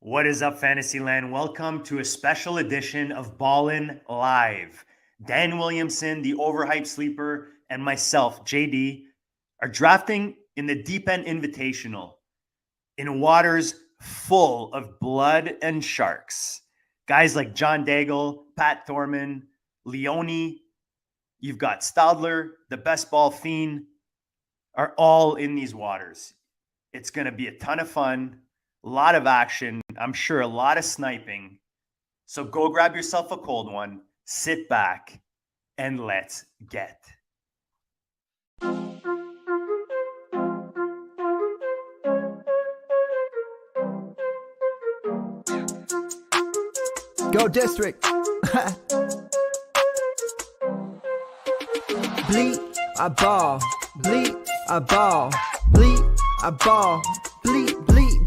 What is up, Fantasyland? Welcome to a special edition of BALLiN Live. Dan Williamson, the overhyped sleeper, and myself, JD, are drafting in the Deep End Invitational in waters full of blood and sharks. Guys like John Daigle, Pat Thorman, Leone, you've got Stadler, the best ball fiend, are all in these waters. It's going to be a ton of fun, a lot of action. I'm sure a lot of sniping. So go grab yourself a cold one, sit back, and let's get. Go district. Bleed, I ball. Bleed, I ball. Bleed, I ball. Bleed,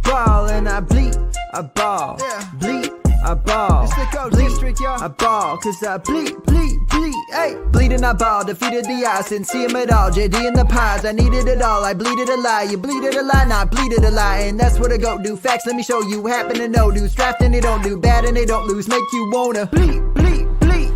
ball, and I bleed, I ball. Bleed, I ball. It's the Go district, y'all. I ball, cause I bleed, hey. Bleeding, I ball, defeated the odds, didn't see him at all. JD in the pods, I needed it all. I bleeded a lie, you bleeded a lie, not bleeded a lie. And that's what I go do. Facts, let me show you. Happen to know dudes. Drafting, they don't do bad and they don't lose. Make you wanna bleed.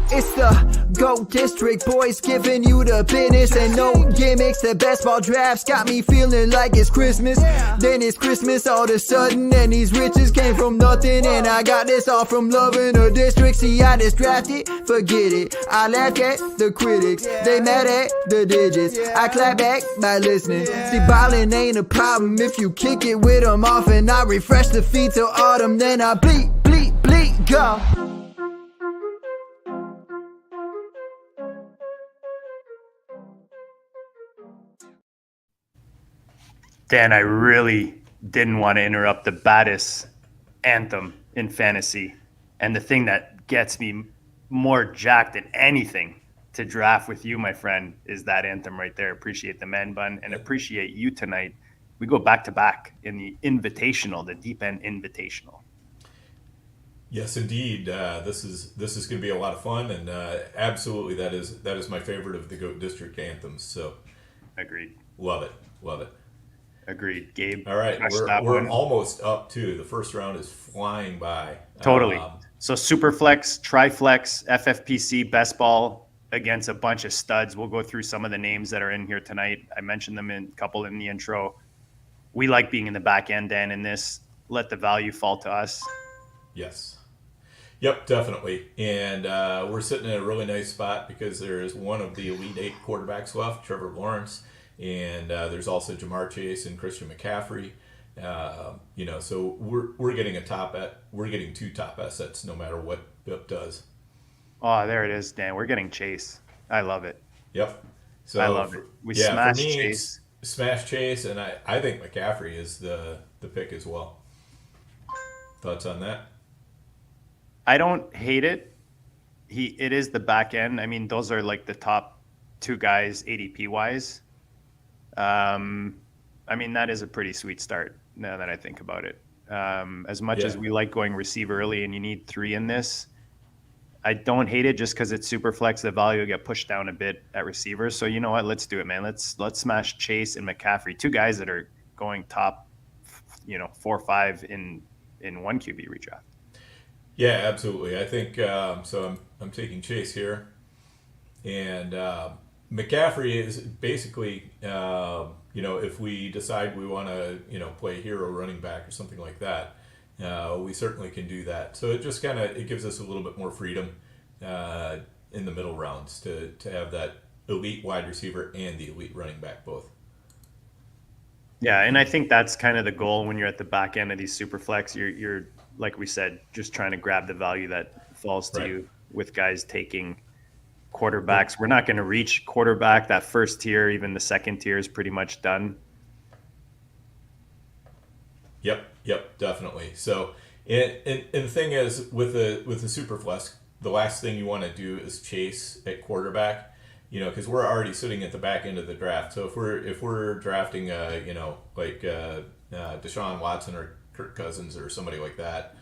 It's the Go District, boys giving you the business and no gimmicks. The best ball drafts got me feeling like it's Christmas. Then it's Christmas all of a sudden, and these riches came from nothing. And I got this all from loving a district. See, I just drafted, forget it. I laugh at the critics, they mad at the digits. I clap back by listening. See, ballin' ain't a problem if you kick it with them off. And I refresh the feet till autumn, then I bleed, go. Dan, I really didn't want to interrupt the baddest anthem in fantasy. And the thing that gets me more jacked than anything to draft with you, my friend, is that anthem right there. Appreciate the man bun and appreciate you tonight. We go back to back in the Invitational, the Deep End Invitational. Yes, indeed. This is going to be a lot of fun, and absolutely that is my favorite of the Goat District anthems. So, agreed. Love it. Agreed, Gabe. All right, we're almost up too. The first round is flying by. Totally. So Superflex, Triflex, Ffpc, best ball against a bunch of studs. We'll go through some of the names that are in here tonight. I mentioned them in a couple in the intro. We like being in the back end, Dan, in this. Let the value fall to us. Yes. Yep, definitely. And we're sitting in a really nice spot because there is one of the Elite Eight quarterbacks left, Trevor Lawrence. And there's also Jamar Chase and Christian McCaffrey. So we're getting two top assets no matter what BIP does. Oh, there it is, Dan. We're getting Chase. I love it. Yep. So I love it. We smashed for me, Chase. Smash Chase, and I think McCaffrey is the pick as well. Thoughts on that? I don't hate it. It is the back end. I mean, those are like the top two guys ADP wise. I mean, that is a pretty sweet start now that I think about it. As much as we like going receiver early and you need three in this, I don't hate it just because it's super flex. The value will get pushed down a bit at receivers. So you know what? Let's do it, man. Let's smash Chase and McCaffrey, two guys that are going top, 4 or 5 in one QB redraft. Yeah, absolutely. I think so. I'm taking Chase here, and McCaffrey is basically, if we decide we want to, play hero running back or something like that, we certainly can do that. So it just it gives us a little bit more freedom in the middle rounds to have that elite wide receiver and the elite running back both. Yeah, and I think that's kind of the goal when you're at the back end of these super flex. You're like we said, just trying to grab the value that falls to you with guys taking quarterbacks. We're not going to reach quarterback. That first tier, even the second tier, is pretty much done. Yep, definitely. So, and the thing is, with the super flex, the last thing you want to do is chase at quarterback, because we're already sitting at the back end of the draft. So if we're drafting, Deshaun Watson or Kirk Cousins or somebody like that,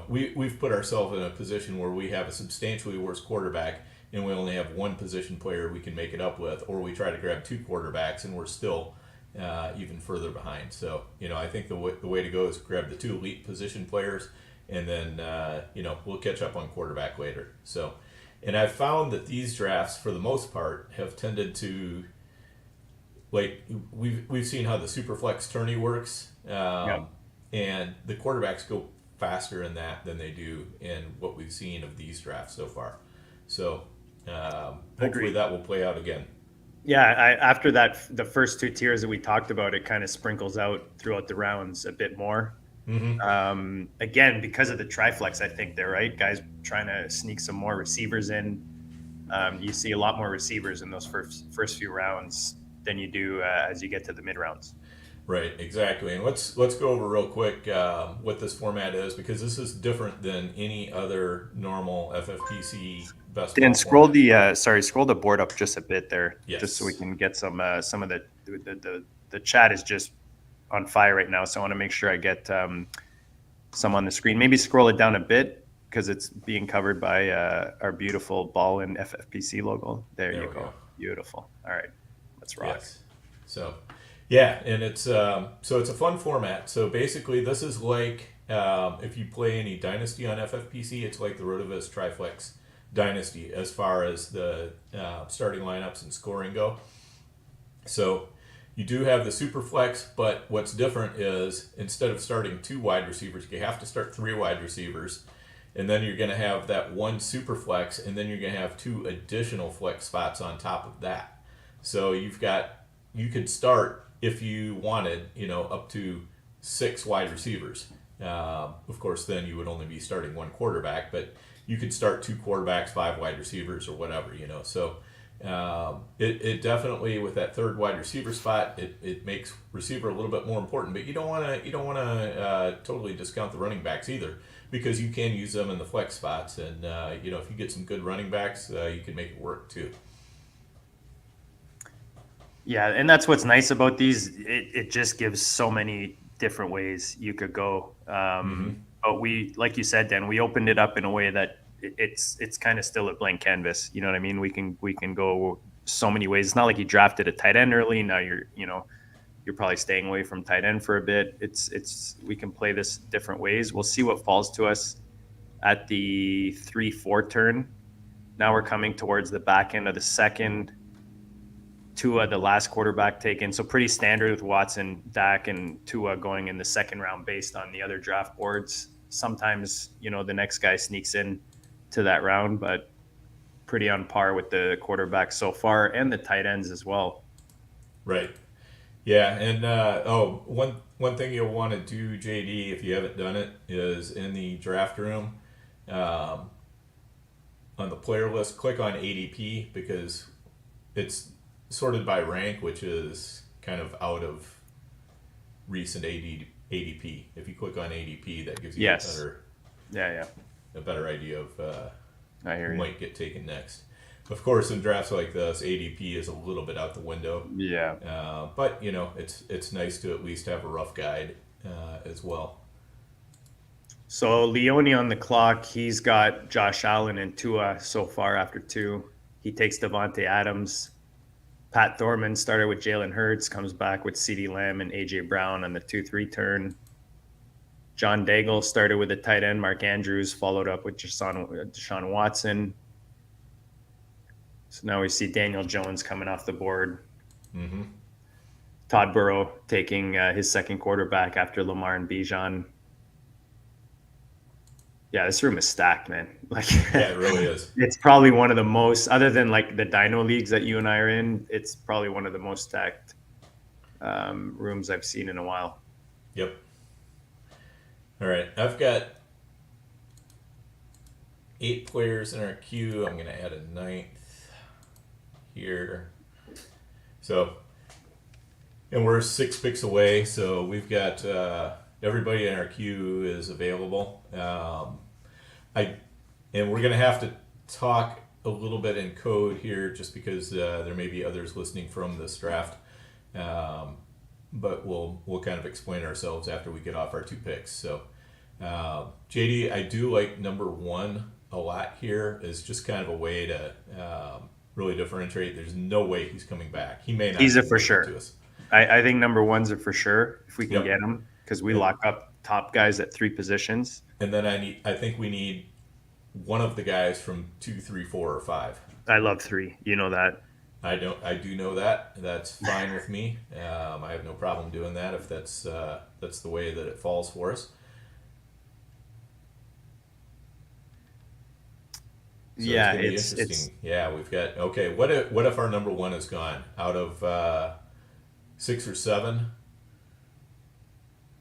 we've put ourselves in a position where we have a substantially worse quarterback and we only have one position player we can make it up with, or we try to grab two quarterbacks and we're still even further behind. So, I think the way to go is grab the 2 elite position players, and then, we'll catch up on quarterback later. So, and I've found that these drafts, for the most part, have tended to, like, we've seen how the Superflex tourney works, and the quarterbacks go faster in that than they do in what we've seen of these drafts so far. So, hopefully that will play out again. Yeah, after that, the first 2 tiers that we talked about, it kind of sprinkles out throughout the rounds a bit more. Again, because of the triflex, I think they're right. Guys trying to sneak some more receivers in. You see a lot more receivers in those first few rounds than you do as you get to the mid rounds. Right, exactly. And let's go over real quick what this format is, because this is different than any other normal FFPC best. Dan, scroll the board up just a bit there, yes, just so we can get some of the chat is just on fire right now. So I want to make sure I get some on the screen. Maybe scroll it down a bit because it's being covered by our beautiful BALLiN FFPC logo. There you go. Beautiful. All right, let's rock. Yes. So. Yeah, and it's a fun format. So basically, this is like if you play any Dynasty on FFPC, it's like the Rotoviz Triflex Dynasty as far as the starting lineups and scoring go. So you do have the Superflex, but what's different is instead of starting 2 wide receivers, you have to start 3 wide receivers, and then you're going to have that 1 Superflex, and then you're going to have 2 additional flex spots on top of that. So you could start, if you wanted, up to 6 wide receivers. Of course, then you would only be starting 1 quarterback, but you could start 2 quarterbacks, 5 wide receivers, or whatever, So it definitely, with that 3rd wide receiver spot, it makes receiver a little bit more important. But you don't want to totally discount the running backs either, because you can use them in the flex spots, and if you get some good running backs, you can make it work too. Yeah, and that's what's nice about these. It just gives so many different ways you could go. But we, like you said, Dan, we opened it up in a way that it's kind of still a blank canvas. You know what I mean? We can go so many ways. It's not like you drafted a tight end early. Now you're probably staying away from tight end for a bit. We can play this different ways. We'll see what falls to us at the 3-4 turn. Now we're coming towards the back end of the second. Tua, the last quarterback taken. So pretty standard with Watson, Dak, and Tua going in the 2nd round based on the other draft boards. Sometimes, the next guy sneaks in to that round, but pretty on par with the quarterbacks so far and the tight ends as well. Right. Yeah. And, one thing you'll want to do, JD, if you haven't done it, is in the draft room, on the player list, click on ADP, because it's sorted by rank, which is kind of out of recent ADP. If you click on ADP, that gives you a better idea of who might get taken next. Of course, in drafts like this, ADP is a little bit out the window. Yeah. But it's nice to at least have a rough guide as well. So Leone on the clock. He's got Josh Allen and Tua so far after 2. He takes Devontae Adams. Pat Thorman started with Jalen Hurts, comes back with CeeDee Lamb and A.J. Brown on the 2-3 turn. John Daigle started with the tight end, Mark Andrews, followed up with Deshaun Watson. So now we see Daniel Jones coming off the board. Todd Burrow taking his 2nd quarterback after Lamar and Bijan. Yeah, this room is stacked, man. Yeah, it really is. It's probably one of the most, other than like the Dino leagues that you and I are in, it's probably one of the most stacked rooms I've seen in a while. Yep. All right, I've got 8 players in our queue. I'm going to add a 9th here. So, and we're 6 picks away, so we've got everybody in our queue is available. And we're going to have to talk a little bit in code here, just because there may be others listening from this draft. But we'll kind of explain ourselves after we get off our 2 picks. So, JD, I do like number 1 a lot here. Is just kind of a way to really differentiate. There's no way he's coming back. He may not. He's a for sure. I think number ones are for sure if we can Yep. get them, because we Yep. lock up top guys at 3 positions. And then I think we need one of the guys from 2, 3, 4, or 5. I love 3. You know that. I do know that. That's fine with me. I have no problem doing that if that's the way that it falls for us. So Yeah, it's gonna be interesting. Yeah, we've got okay. What if our number one is gone out of 6 or 7?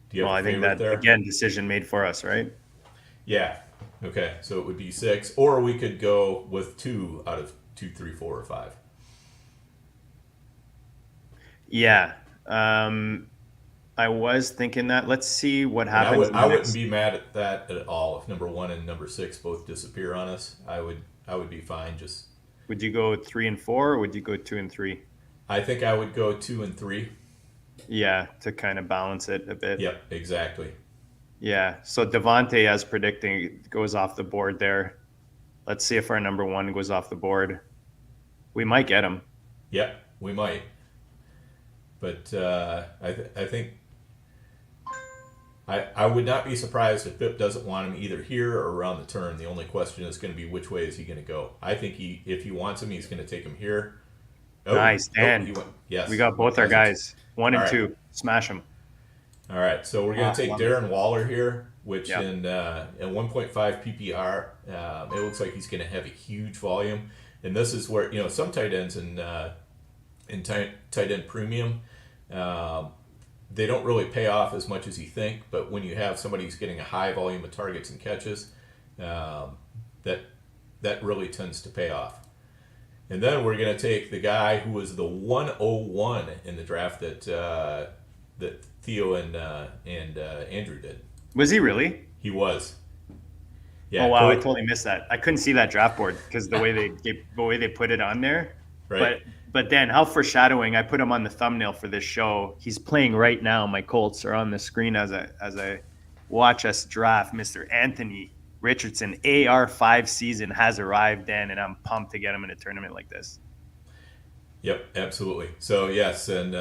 Do you have well, a I think favorite that there? again, decision made for us, right? Yeah. Okay, so it would be 6, or we could go with 2 out of 2, 3, 4, or 5. Yeah. I was thinking that. Let's see what And happens. in the I wouldn't next- be mad at that at all if number 1 and number 6 both disappear on us. I would be fine. Just Would you go 3 and 4, or would you go 2 and 3? I think I would go 2 and 3. Yeah, to kind of balance it a bit. Yep, exactly. Yeah. So Devontae, as predicting, goes off the board there. Let's see if our number 1 goes off the board. We might get him. Yep, we might. But I think I would not be surprised if Pip doesn't want him either here or around the turn. The only question is going to be which way is he going to go. I think if he wants him, he's going to take him here. Oh, Nice, Dan. he went, yes. We got both our guys. 1 and All right. 2. Smash them. All right, so we're going to take love Darren Waller here, which Yep. in 1.5 PPR, it looks like he's going to have a huge volume. And this is where some tight ends in tight end premium, they don't really pay off as much as you think. But when you have somebody who's getting a high volume of targets and catches, that really tends to pay off. And then we're going to take the guy who was the 101 in the draft that Theo and Andrew did. Was he really? He was. Yeah. Oh wow, I totally missed that. I couldn't see that draft board because the way they put it on there. Right. But Dan, how foreshadowing! I put him on the thumbnail for this show. He's playing right now. My Colts are on the screen as I watch us draft. Mr. Anthony Richardson, AR5 season has arrived, Dan, and I'm pumped to get him in a tournament like this. Yep, absolutely. So yes, and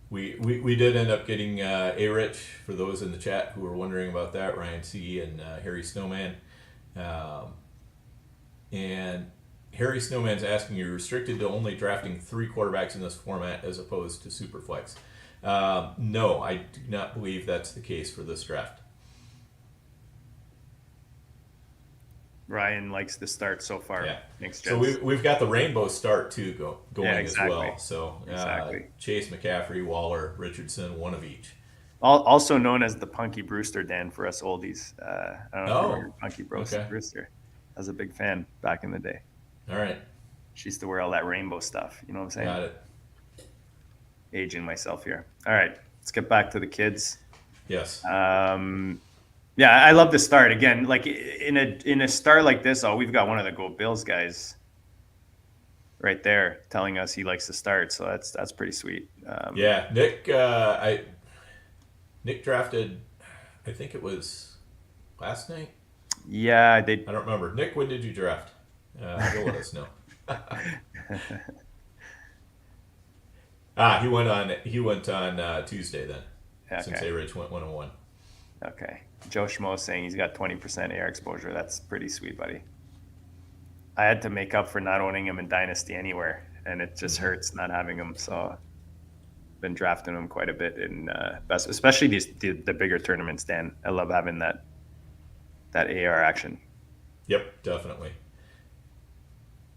we did end up getting A-Rich, for those in the chat who were wondering about that, Ryan C. and Harry Snowman. And Harry Snowman's asking, you're restricted to only drafting 3 quarterbacks in this format as opposed to Superflex. No, I do not believe that's the case for this draft. Ryan likes the start so far. Yeah. Thanks, So we've got the rainbow start too going exactly. as well. So Exactly. Chase, McCaffrey, Waller, Richardson, one of each. Also known as the Punky Brewster, Dan, for us oldies. I don't know if you remember Punky okay. Brewster. I was a big fan back in the day. All right. She used to wear all that rainbow stuff. You know what I'm saying? Got it. Aging myself here. All right, let's get back to the kids. Yes. Yeah, I love the start again. Like in a start like this, we've got one of the Go Bills guys right there telling us he likes to start. So that's pretty sweet. Yeah, Nick drafted, I think it was last night. Yeah, I don't remember. Nick, when did you draft? You'll let us know. He went on Tuesday then. Okay. Since A-Rich went 101. Okay. Joe Schmo saying he's got 20% air exposure. That's pretty sweet, buddy. I had to make up for not owning him in Dynasty anywhere, and it just hurts not having him. So been drafting him quite a bit in especially the bigger tournaments, Dan. I love having that AR action. Yep, definitely.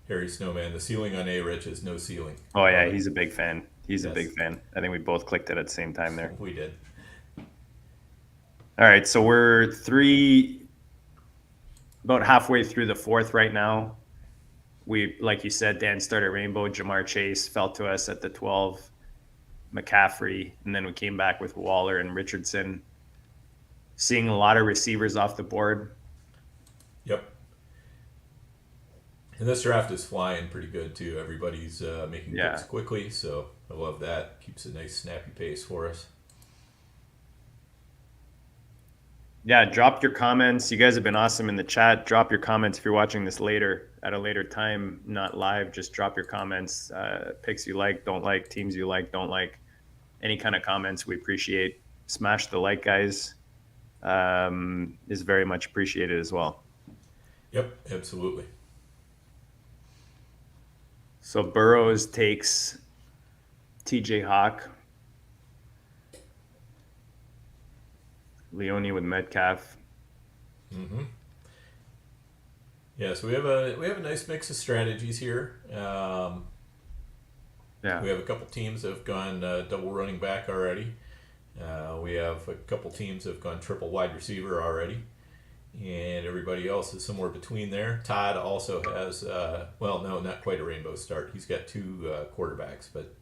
Harry Snowman, the ceiling on A-Rich is no ceiling. Oh yeah, he's a big fan. He's Yes. a big fan. I think we both clicked it at the same time there. We did. All right, so we're about halfway through the 4th right now. We, like you said, Dan started Rainbow. Jamar Chase fell to us at the 12. McCaffrey, and then we came back with Waller and Richardson. Seeing a lot of receivers off the board. Yep. And this draft is flying pretty good too. Everybody's making picks quickly, so I love that. Keeps a nice snappy pace for us. Yeah, drop your comments. You guys have been awesome in the chat. Drop your comments if you're watching this later at a later time, not live. Just drop your comments. Picks you like, don't like, teams you like, don't like. Any kind of comments we appreciate. Smash the like, guys. Is very much appreciated as well. Yep, absolutely. So Burrows takes TJ Hawk. Leone with Metcalf. Mm-hmm. Yeah, so we have a nice mix of strategies here. Yeah. We have a couple teams that have gone double running back already. We have a couple teams that have gone triple wide receiver already. And everybody else is somewhere between there. Todd also has, well, no, not quite a rainbow start. He's got two quarterbacks, but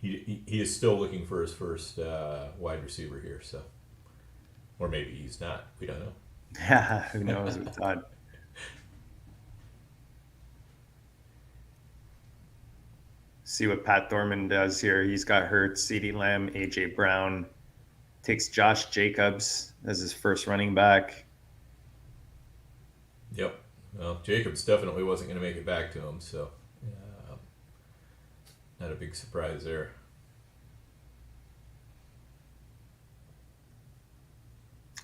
he is still looking for his first wide receiver here. So, or maybe he's not. We don't know. Yeah, who knows with Todd. See what Pat Thorman does here. He's got Hurts, CeeDee Lamb, AJ Brown. Takes Josh Jacobs as his first running back. Yep. Well, Jacobs definitely wasn't going to make it back to him, so not a big surprise there.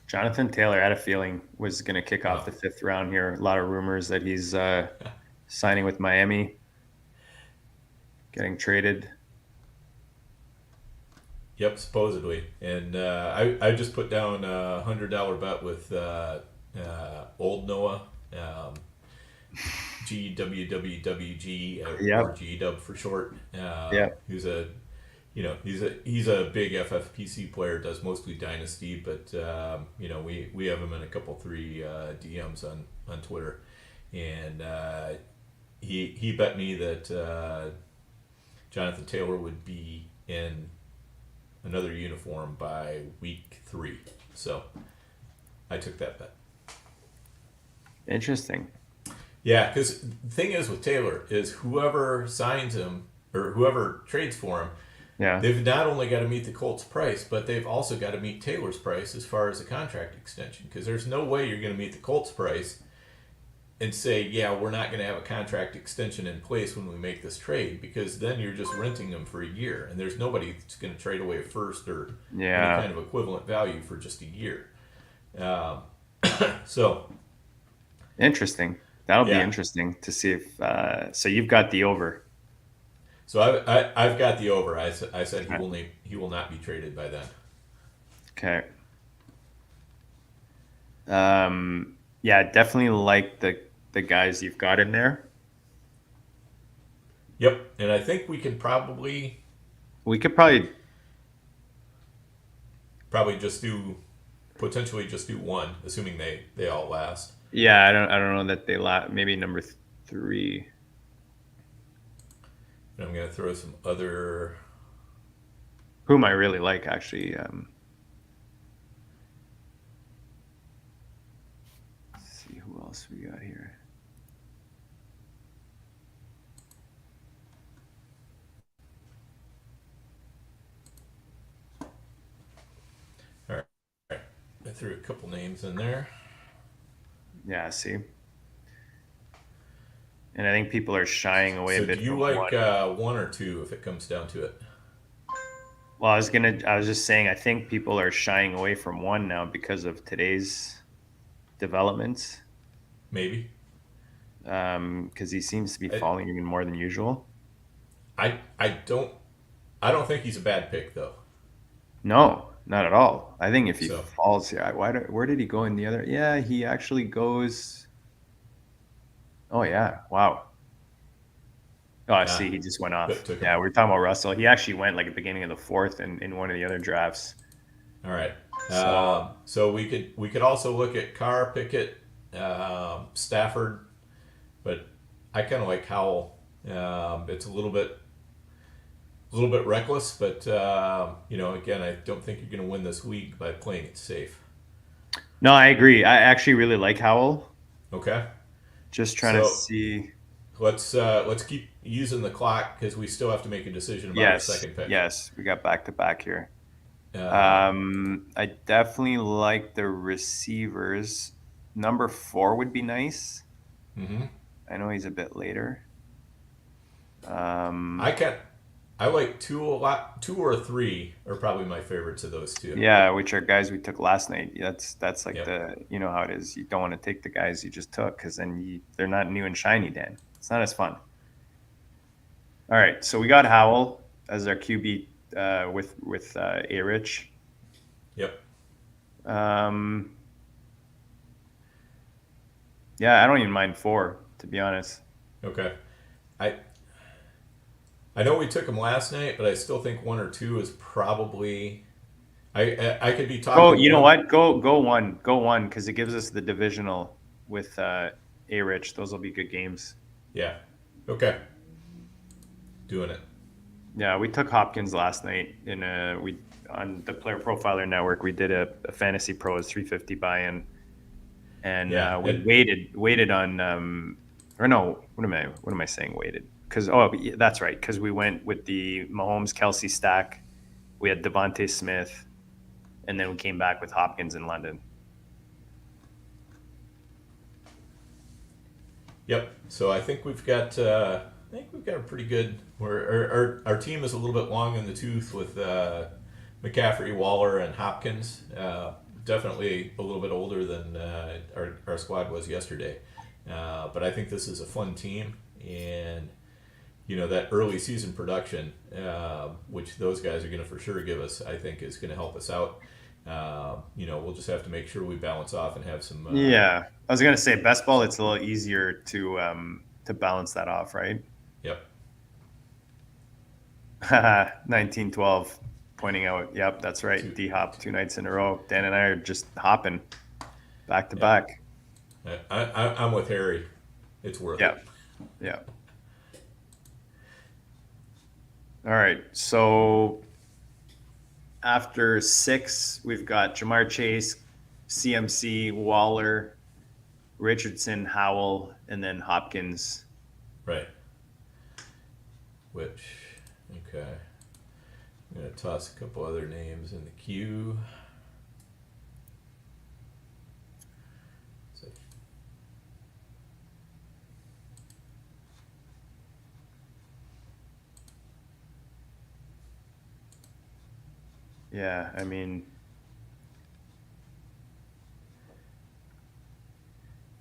Jonathan Taylor, I had a feeling, was going to kick off the 5th round here. A lot of rumors that he's signing with Miami, getting traded. Yep, supposedly. And I just put down a $100 bet with Old Noah, GWWWG, or G-Dub for short. Who's a he's a big FFPC player, does mostly Dynasty, but we have him in a couple 3 DMs on Twitter, and he bet me that Jonathan Taylor would be in another uniform by week 3, so I took that bet. Interesting. Yeah, because the thing is with Taylor is whoever signs him or whoever trades for him, they've not only got to meet the Colts price, but they've also got to meet Taylor's price as far as a contract extension. Because there's no way you're going to meet the Colts price and say, yeah, we're not going to have a contract extension in place when we make this trade, because then you're just renting them for a year, and there's nobody that's going to trade away a first or any kind of equivalent value for just a year. So interesting. That'll be interesting to see if. So you've got the over. So I've got the over. I said he will not be traded by then. Okay. Yeah, definitely like the guys you've got in there. Yep, and I think we could probably potentially just do one, assuming they all last. Yeah, I don't know that they last. Maybe number 3. And I'm gonna throw some other. Whom I really like, actually. Let's see who else we got here. All right. I threw a couple names in there. Yeah, see. And I think people are shying away a bit. Do you like one or two if it comes down to it? Well, I was just saying, I think people are shying away from one now because of today's developments. Maybe. Because he seems to be falling even more than usual. I don't think he's a bad pick, though. No, not at all. I think if he falls here, where did he go in the other? Yeah, he actually goes. Oh yeah! Wow. Oh, I see. He just went off. Yeah, we were talking about Russell. He actually went like at the beginning of the 4th in one of the other drafts. All right. So we could also look at Carr, Pickett, Stafford, but I kind of like Howell. It's a little bit reckless, but again, I don't think you're going to win this week by playing it safe. No, I agree. I actually really like Howell. Okay. Just trying to see. Let's keep using the clock because we still have to make a decision about the second pick. Yes, we got back to back here. I definitely like the receivers. Number 4 would be nice. hmm I know he's a bit later. I can I like two a lot. Two or three are probably my favorites of those two. Yeah, which are guys we took last night. That's like Yep. the you know how it is. You don't want to take the guys you just took because then they're not new and shiny. Dan, it's not as fun. All right, so we got Howell as our QB with A Rich. Yep. Um, yeah, I don't even mind 4 to be honest. Okay. I I know we took them last night, but I still think one or two is probably. I could be Go, talking you know one. what? Go one because it gives us the divisional with A Rich. Those will be good games. Yeah. Okay. Doing it. Yeah, we took Hopkins last night in we on the Player Profiler Network. We did a Fantasy Pros 350 buy-in, and Yeah. we waited on or no, what am I saying? Waited because yeah, that's right because we went with the Mahomes Kelsey stack. We had Devontae Smith, and then we came back with Hopkins in London. Yep. So I think we've got. I think we've got a pretty good. Our team is a little bit long in the tooth with McCaffrey, Waller, and Hopkins. Definitely a little bit older than our squad was yesterday. But I think this is a fun team, and that early season production, which those guys are going to for sure give us, I think is going to help us out. We'll just have to make sure we balance off and have some. Yeah, I was gonna say best ball. It's a little easier to balance that off, right? Yep. 1912 pointing out. Yep, that's right. D hop 2 nights in a row. Dan and I are just hopping back to Yep. back. I'm with Harry. It's worth Yeah, it. yeah. All right. So after 6, we've got Jamar Chase, CMC, Waller, Richardson, Howell, and then Hopkins. Right. Which, okay. I'm going to toss a couple other names in the queue. So, Yeah, I mean,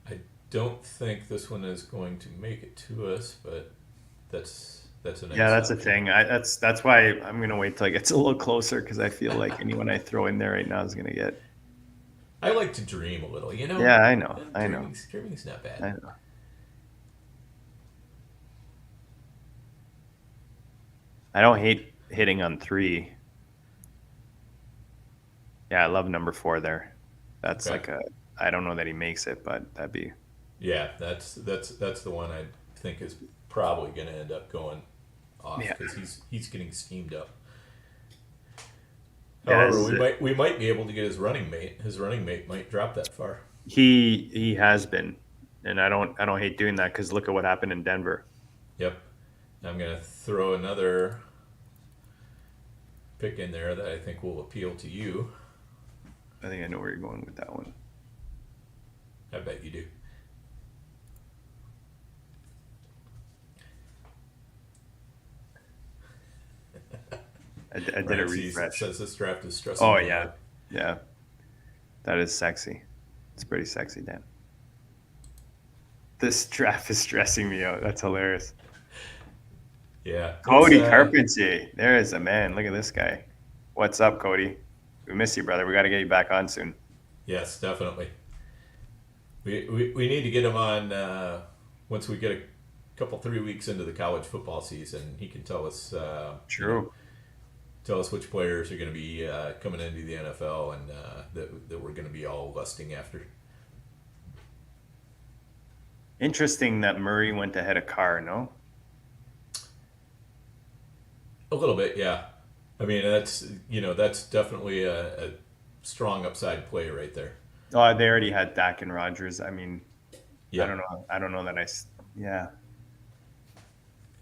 I don't think this one is going to make it to us, but that's a nice yeah, that's a option. thing. That's why I'm gonna wait till it gets a little closer because I feel like anyone I throw in there right now is gonna get. I like to dream a little, Yeah, I know, I know, Dreaming's not bad. I know. I don't hate hitting on 3. Yeah, I love number 4 there. That's Okay. like a. I don't know that he makes it, but that'd be. Yeah, that's the one I think is probably going to end up going off Yeah. because he's getting schemed up. Yeah, this However, is it. we might be able to get his running mate. His running mate might drop that far. He has been, and I don't hate doing that because look at what happened in Denver. Yep. I'm going to throw another pick in there that I think will appeal to you. I think I know where you're going with that one. I bet you do. I did a Ryan sees- refresh. says this draft is stressing. Oh me yeah, out. yeah. That is sexy. It's pretty sexy, Dan. This draft is stressing me out. That's hilarious. Yeah. Cody It's, Carpentier. There is a man. Look at this guy. What's up, Cody? We miss you, brother. We got to get you back on soon. Yes, definitely. We need to get him on once we get a couple 3 weeks into the college football season. He can tell us True. tell us which players are going to be coming into the NFL and that we're going to be all lusting after. Interesting that Murray went ahead of Carr, no? A little bit, yeah. I mean, that's definitely a strong upside play right there. Oh, they already had Dak and Rodgers. I mean, Yeah. I don't know. I don't know that yeah.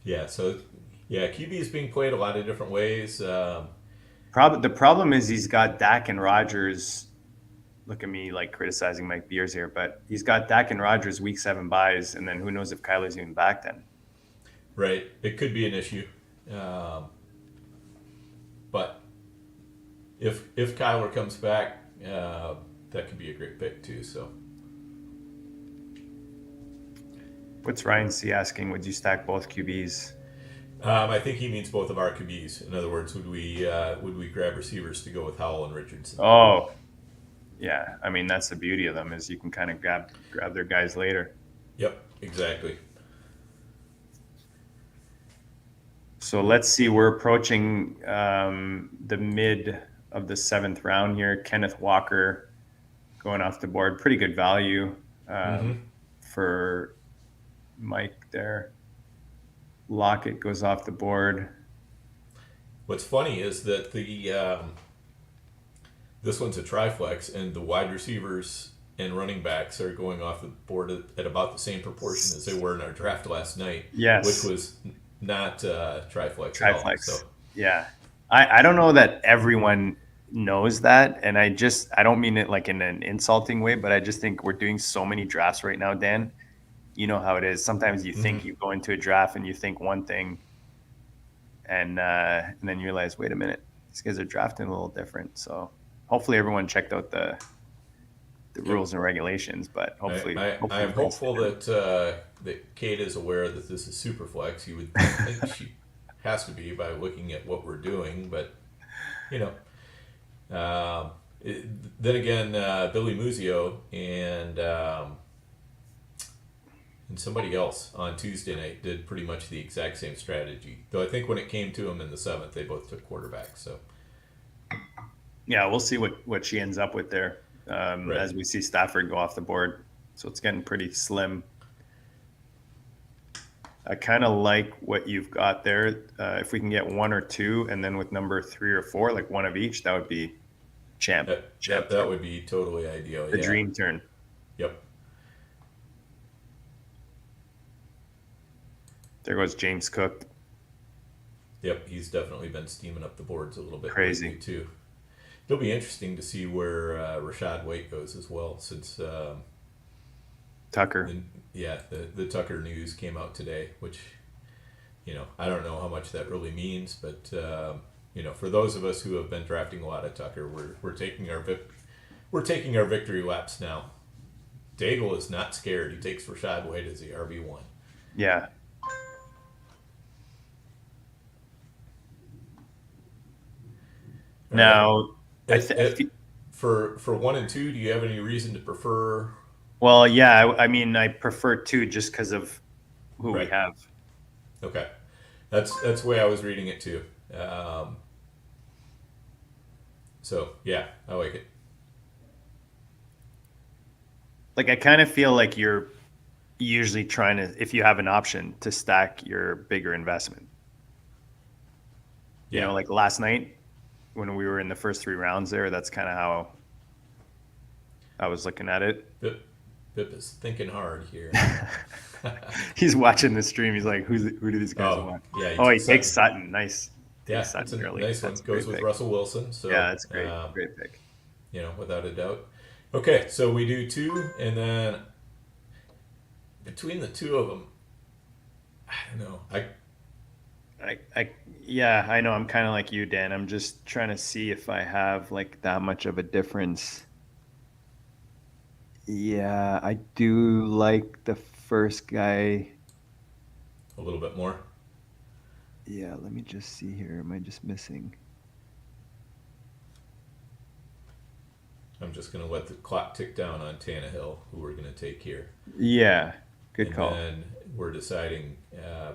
Yeah, so QB is being played a lot of different ways. The problem is he's got Dak and Rodgers. Look at me like criticizing Mike Beers here, but he's got Dak and Rodgers week 7 buys, and then who knows if Kyler's even back then. Right. It could be an issue. But if Kyler comes back, that could be a great pick too. So What's Ryan C asking? Would you stack both QBs? I think he means both of our QBs. In other words, would we grab receivers to go with Howell and Richardson? Oh, yeah. I mean, that's the beauty of them is you can kind of grab their guys later. Yep, exactly. So let's see. We're approaching the mid of the 7th round here. Kenneth Walker going off the board. Pretty good value for Mike there. Lockett goes off the board. What's funny is that this one's a triflex, and the wide receivers and running backs are going off the board at about the same proportion as they were in our draft last night. Yes, which was not triflex. Triflex. At all, so. Yeah, I don't know that everyone knows that, and I don't mean it like in an insulting way, but I just think we're doing so many drafts right now, Dan. You know how it is. Sometimes you think you go into a draft and you think one thing, and then you realize, wait a minute, these guys are drafting a little different. So hopefully everyone checked out the rules and regulations. But hopefully, I am hopeful that Kate is aware that this is super flex. You would think she has to be by looking at what we're doing, but you know. Then again, Billy Muzio and somebody else on Tuesday night did pretty much the exact same strategy. Though I think when it came to them in the 7th, they both took quarterbacks. So yeah, we'll see what she ends up with there right. as we see Stafford go off the board. So it's getting pretty slim. I kind of like what you've got there. If we can get 1 or 2, and then with number 3 or 4, like one of each, that would be champ. That would be totally ideal. The dream turn. Yep. There goes James Cook. Yep, he's definitely been steaming up the boards a little bit Crazy lately too. It'll be interesting to see where Rashad White goes as well, since Tucker. The Tucker news came out today, which I don't know how much that really means, but for those of us who have been drafting a lot of Tucker, we're taking our victory laps now. Daigle is not scared. He takes Rashad White as the RB1. Yeah. Now, for 1 and 2, do you have any reason to prefer? Well, yeah, I mean, I prefer 2 just because of who we have. Okay, that's the way I was reading it too. So yeah, I like it. Like I kind of feel like you're usually trying to, if you have an option, to stack your bigger investment. You know, like last night when we were in the first 3 rounds there, that's kind of how I was looking at it. Bip is thinking hard here. He's watching the stream. He's like, who do these guys want? Yeah, he takes Sutton. Nice. Yeah, that's a nice one. Goes with Russell Wilson. So yeah, that's great. Great pick. Without a doubt. Okay, so we do 2, and then between the 2 of them, I don't know. I know. I'm kind of like you, Dan. I'm just trying to see if I have like that much of a difference. Yeah, I do like the first guy a little bit more. Yeah, let me just see here. Am I just missing? I'm just going to let the clock tick down on Tannehill, who we're going to take here. Yeah, good call. And then we're deciding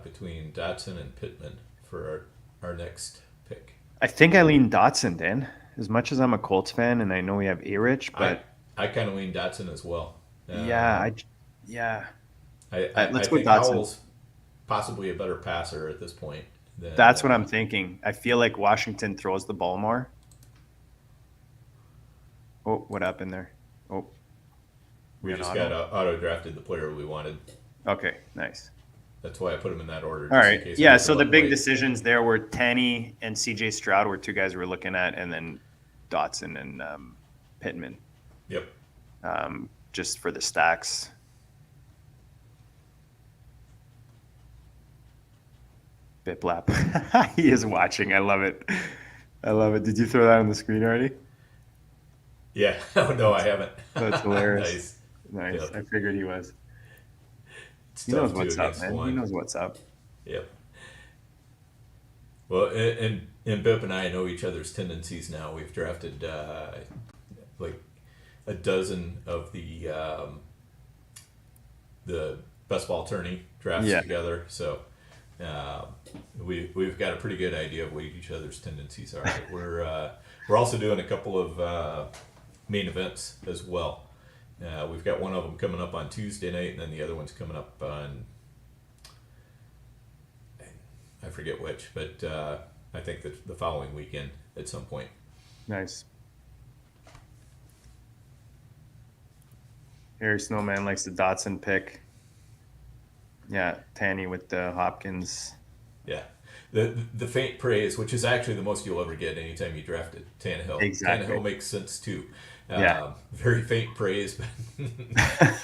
between Dotson and Pittman for our next pick. I think I lean Dotson, Dan. As much as I'm a Colts fan, and I know we have A-Rich, but I kind of lean Dotson as well. I let's go think Dotson. Howell's possibly a better passer at this point. That's what I'm thinking. I feel like Washington throws the ball more. Oh, what happened there? We just got auto drafted the player we wanted. Okay, nice. That's why I put them in that order. All Just in right. case I Yeah. get So them the up big late. decisions there were Tanny and CJ Stroud were two guys we're looking at, and then Dotson and Pittman, Yep. just for the stacks. Biplap. He is watching. I love it. I love it. Did you throw that on the screen already? Yeah. Oh no, I haven't. That's hilarious. Nice. Nice. Yep. I figured he was. It's He knows tough too what's up, against man. one. He knows what's up. Yep. Well, and Bip and I know each other's tendencies now. We've drafted like a dozen of the best ball tourney drafts Yeah. together. So we've got a pretty good idea of what each other's tendencies are. But we're also doing a couple of main events as well. We've got one of them coming up on Tuesday night, and then the other one's coming up on, I forget which, but I think that the following weekend at some point. Nice. Harry Snowman likes the Dotson pick. Yeah, Tanny with the Hopkins. Yeah. The faint praise, which is actually the most you'll ever get anytime you drafted Tannehill. Exactly. Tannehill makes sense too. Yeah. Very faint praise, but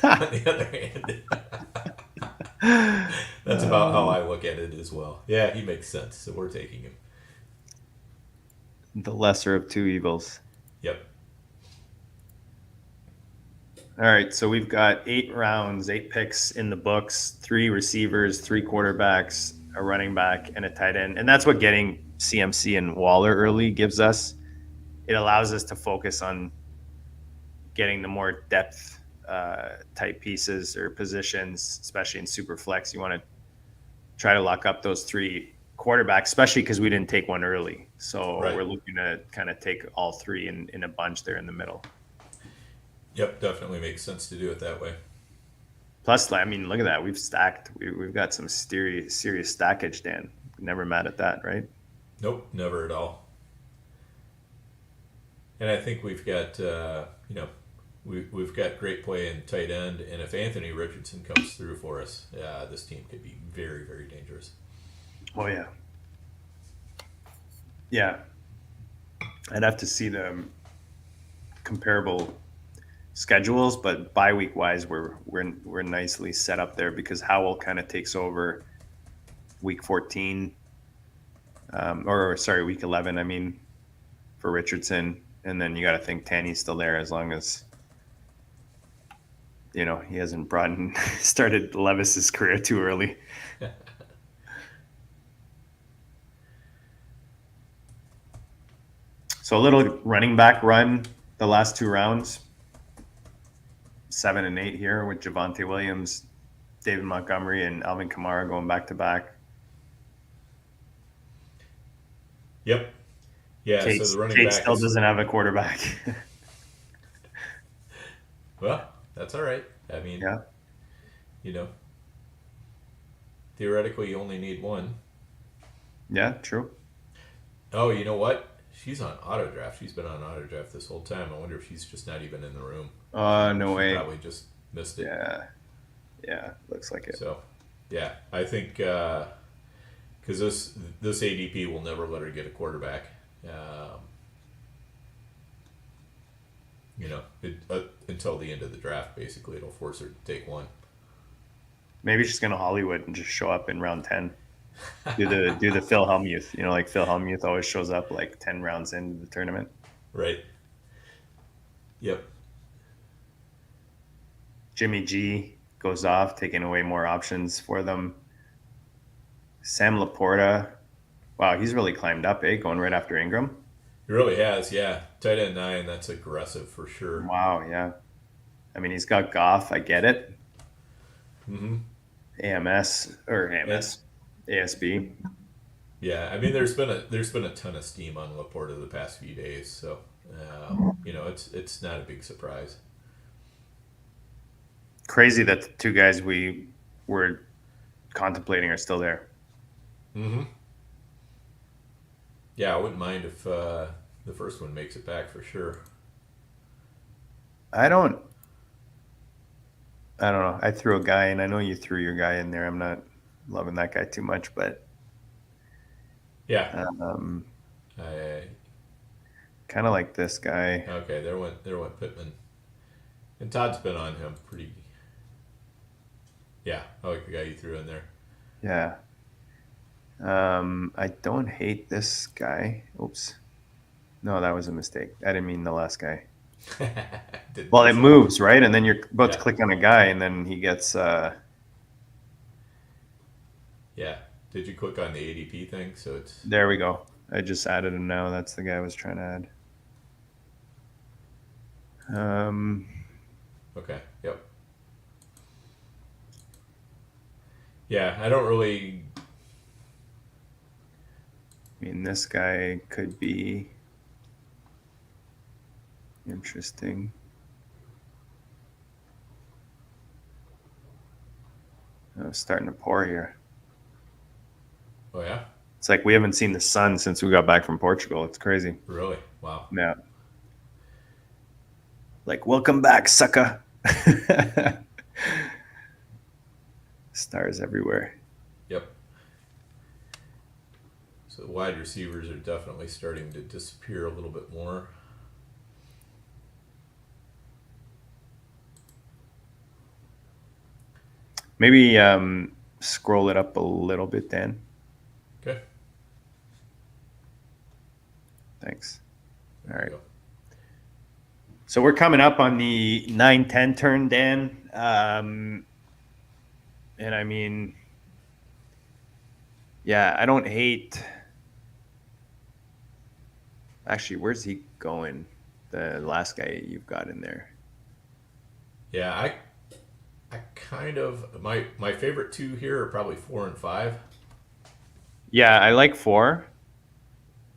on the other hand, that's about how I look at it as well. Yeah, he makes sense, so we're taking him. The lesser of two evils. Yep. All right, so we've got 8 rounds, 8 picks in the books, 3 receivers, 3 quarterbacks, a running back, and a tight end. And that's what getting CMC and Waller early gives us. It allows us to focus on getting the more depth type pieces or positions, especially in super flex. You want to try to lock up those 3 quarterbacks, especially because we didn't take one early. So Right. we're looking to kind of take all 3 in a bunch there in the middle. Yep, definitely makes sense to do it that way. Plus, I mean, look at that. We've stacked. We've got some serious stackage, Dan. Never mad at that, right? Nope, never at all. And I think we've got, we've got great play in tight end, and if Anthony Richardson comes through for us, this team could be very, very dangerous. Oh, yeah. Yeah. I'd have to see the comparable schedules, but bye week wise, we're nicely set up there because Howell kind of takes over week 14, or sorry, week 11. I mean, for Richardson, and then you got to think Tanny's still there as long as he hasn't started Levis's career too early. So a little running back run the last 2 rounds. 7 and 8 here with Javonte Williams, David Montgomery, and Alvin Kamara going back to back. Yep. Yeah, Kate, so the running Kate back still doesn't have a quarterback. Well, that's all right. I mean, Yeah. Theoretically, you only need one. Yeah, true. Oh, you know what? She's on auto draft. She's been on auto draft this whole time. I wonder if she's just not even in the room. No She way. probably just missed it. Yeah, looks like it. So, yeah, I think because this ADP will never let her get a quarterback. Until the end of the draft, basically, it'll force her to take one. Maybe she's gonna Hollywood and just show up in round 10. Do the Phil Hellmuth. Like Phil Hellmuth always shows up like 10 rounds into the tournament. Right. Yep. Jimmy G goes off, taking away more options for them. Sam Laporta, wow, he's really climbed up, going right after Ingram. He really has, yeah. Tight end 9, that's aggressive for sure. Wow, yeah. I mean, he's got Goff, I get it. Mm-hmm. ASB. Yeah, I mean, there's been a ton of steam on Laporta the past few days, so it's not a big surprise. Crazy that the 2 guys we were contemplating are still there. Mm-hmm. Yeah, I wouldn't mind if the first one makes it back for sure. I don't know. I threw a guy in. I know you threw your guy in there. I'm not loving that guy too much, but Yeah. um, I, kind of like this guy. okay, there went Pittman. And Todd's been on him pretty. Yeah, I like the guy you threw in there. Yeah. I don't hate this guy. Oops. No, that was a mistake. I didn't mean the last guy. Didn't Well, think it so. moves, right? And then you're about to Yeah. click on a guy, and then he gets. Yeah. Did you click on the ADP thing? So it's There we go. I just added him now. That's the guy I was trying to add. okay. Yep. Yeah, I don't really. I mean, this guy could be interesting. Oh, it's starting to pour here. Oh yeah. It's like we haven't seen the sun since we got back from Portugal. It's crazy. Really? Wow. Yeah. Like, welcome back, sucker. Stars everywhere. Yep. So the wide receivers are definitely starting to disappear a little bit more. Maybe scroll it up a little bit, Dan. Okay. Thanks. All There right. we go. So we're coming up on the 9-10 turn, Dan. And I mean, yeah, I don't hate. Actually, where's he going? The last guy you've got in there. Yeah, I kind of my favorite two here are probably 4 and 5. Yeah, I like 4.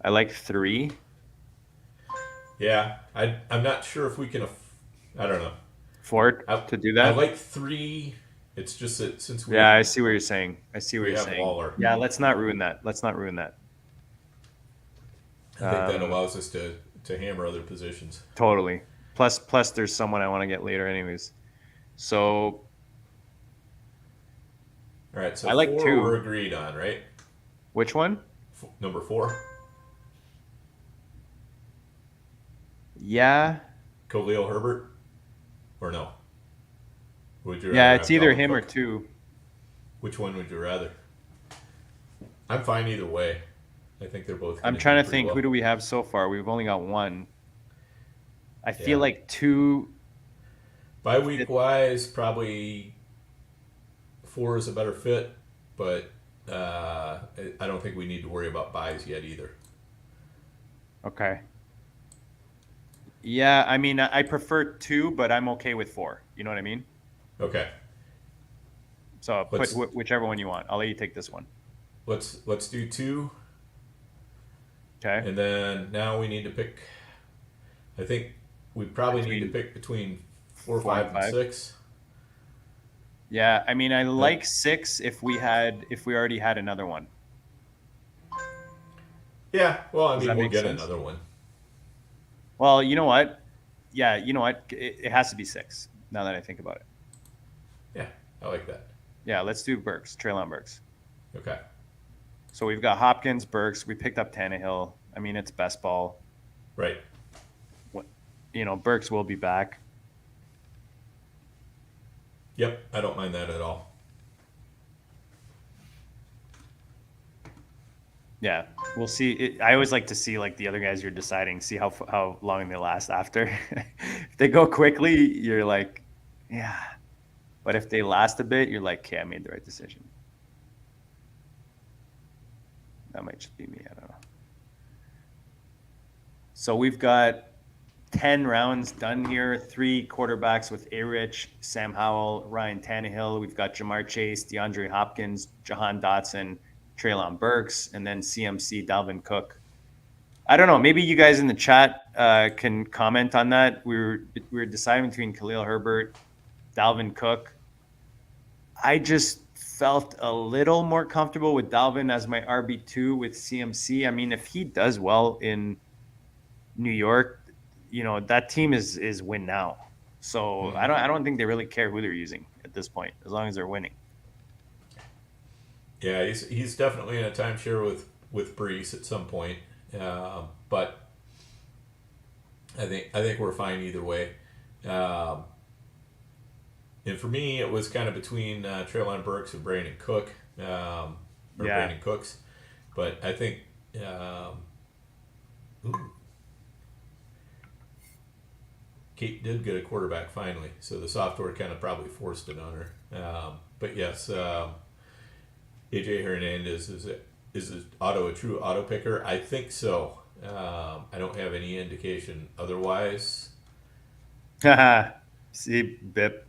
I like 3. Yeah, I'm not sure if we can. I don't know. 4 to do that. I like 3. It's just that since we Yeah, I see what you're saying. I see what we you're have saying. Waller. Yeah, let's not ruin that. Let's not ruin that. I think that allows us to hammer other positions. Totally. Plus, there's someone I want to get later, anyways. So All right, so I like 4 2. we're agreed on, right? Which one? Number 4, Yeah. Khalil Herbert, or no? Would you rather Yeah, it's have either Dalvin him or Cook? 2. Which one would you rather? I'm fine either way. I think they're both. I'm gonna trying do to pretty think, well. who do we have so far? We've only got 1. I feel Yeah. like 2. Bye week wise, probably 4 is a better fit, but I don't think we need to worry about buys yet either. Okay. Yeah, I mean, I prefer 2, but I'm okay with 4. You know what I mean? Okay, So put Let's- whichever one you want. I'll let you take this one. let's do 2, Okay. and then now we need to pick. I think we probably need to pick between 4, 4 and 5, and 5. 6. Yeah, I mean, I like 6 if we already had another one. Yeah, well, I Does mean, that we'll make get sense? another one. Well, you know what? Yeah, you know what? It has to be 6. Now that I think about it. Yeah, I like that. Yeah, let's do Burks, Treylon Burks. Okay. So we've got Hopkins, Burks. We picked up Tannehill. I mean, it's best ball. Right. You know, Burks will be back. Yep, I don't mind that at all. Yeah, we'll see. I always like to see like the other guys you're deciding, see how long they last after. If they go quickly, you're like, yeah. But if they last a bit, you're like, okay, I made the right decision. That might just be me. I don't know. So we've got 10 rounds done here. 3 quarterbacks with A-Rich, Sam Howell, Ryan Tannehill. We've got Jamar Chase, DeAndre Hopkins, Jahan Dotson, Treylon Burks, and then CMC, Dalvin Cook. I don't know. Maybe you guys in the chat can comment on that. We were deciding between Khalil Herbert, Dalvin Cook. I just felt a little more comfortable with Dalvin as my RB2 with CMC. I mean, if he does well in New York, you know, that team is win now. So I don't think they really care who they're using at this point, as long as they're winning. Yeah, he's definitely in a timeshare with Brees at some point, but I think we're fine either way. Um, and for me, it was kind of between Traylon Burks and Brandon Cook, or Yeah. Brandon Cooks, but I think. Ooh, Kate did get a quarterback finally, so the software kind of probably forced it on her. But yes, AJ Hernandez is a true auto picker? I think so. I don't have any indication otherwise. See, Bip,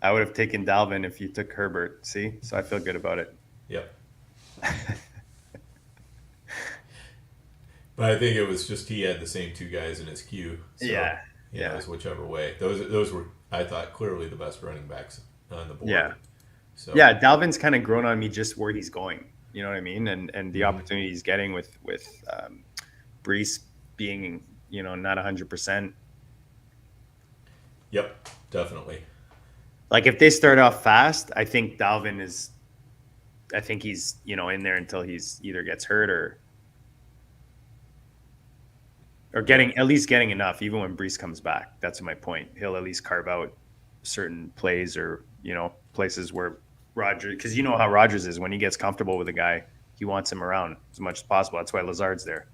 I would have taken Dalvin if you took Herbert. See, so I feel good about it. Yep. But I think it was just he had the same two guys in his queue. So, Yeah. It was whichever way. Those were, I thought, clearly the best running backs on the board. Yeah. So Yeah, Dalvin's kind of grown on me just where he's going. You know what I mean? And the opportunity he's getting with Brees being, not 100%. Yep, definitely. Like if they start off fast, I think Dalvin is. I think he's in there until he's either gets hurt or at least getting enough. Even when Brees comes back, that's my point. He'll at least carve out certain plays or places where Rodgers, because you know how Rodgers is when he gets comfortable with a guy, he wants him around as much as possible. That's why Lazard's there.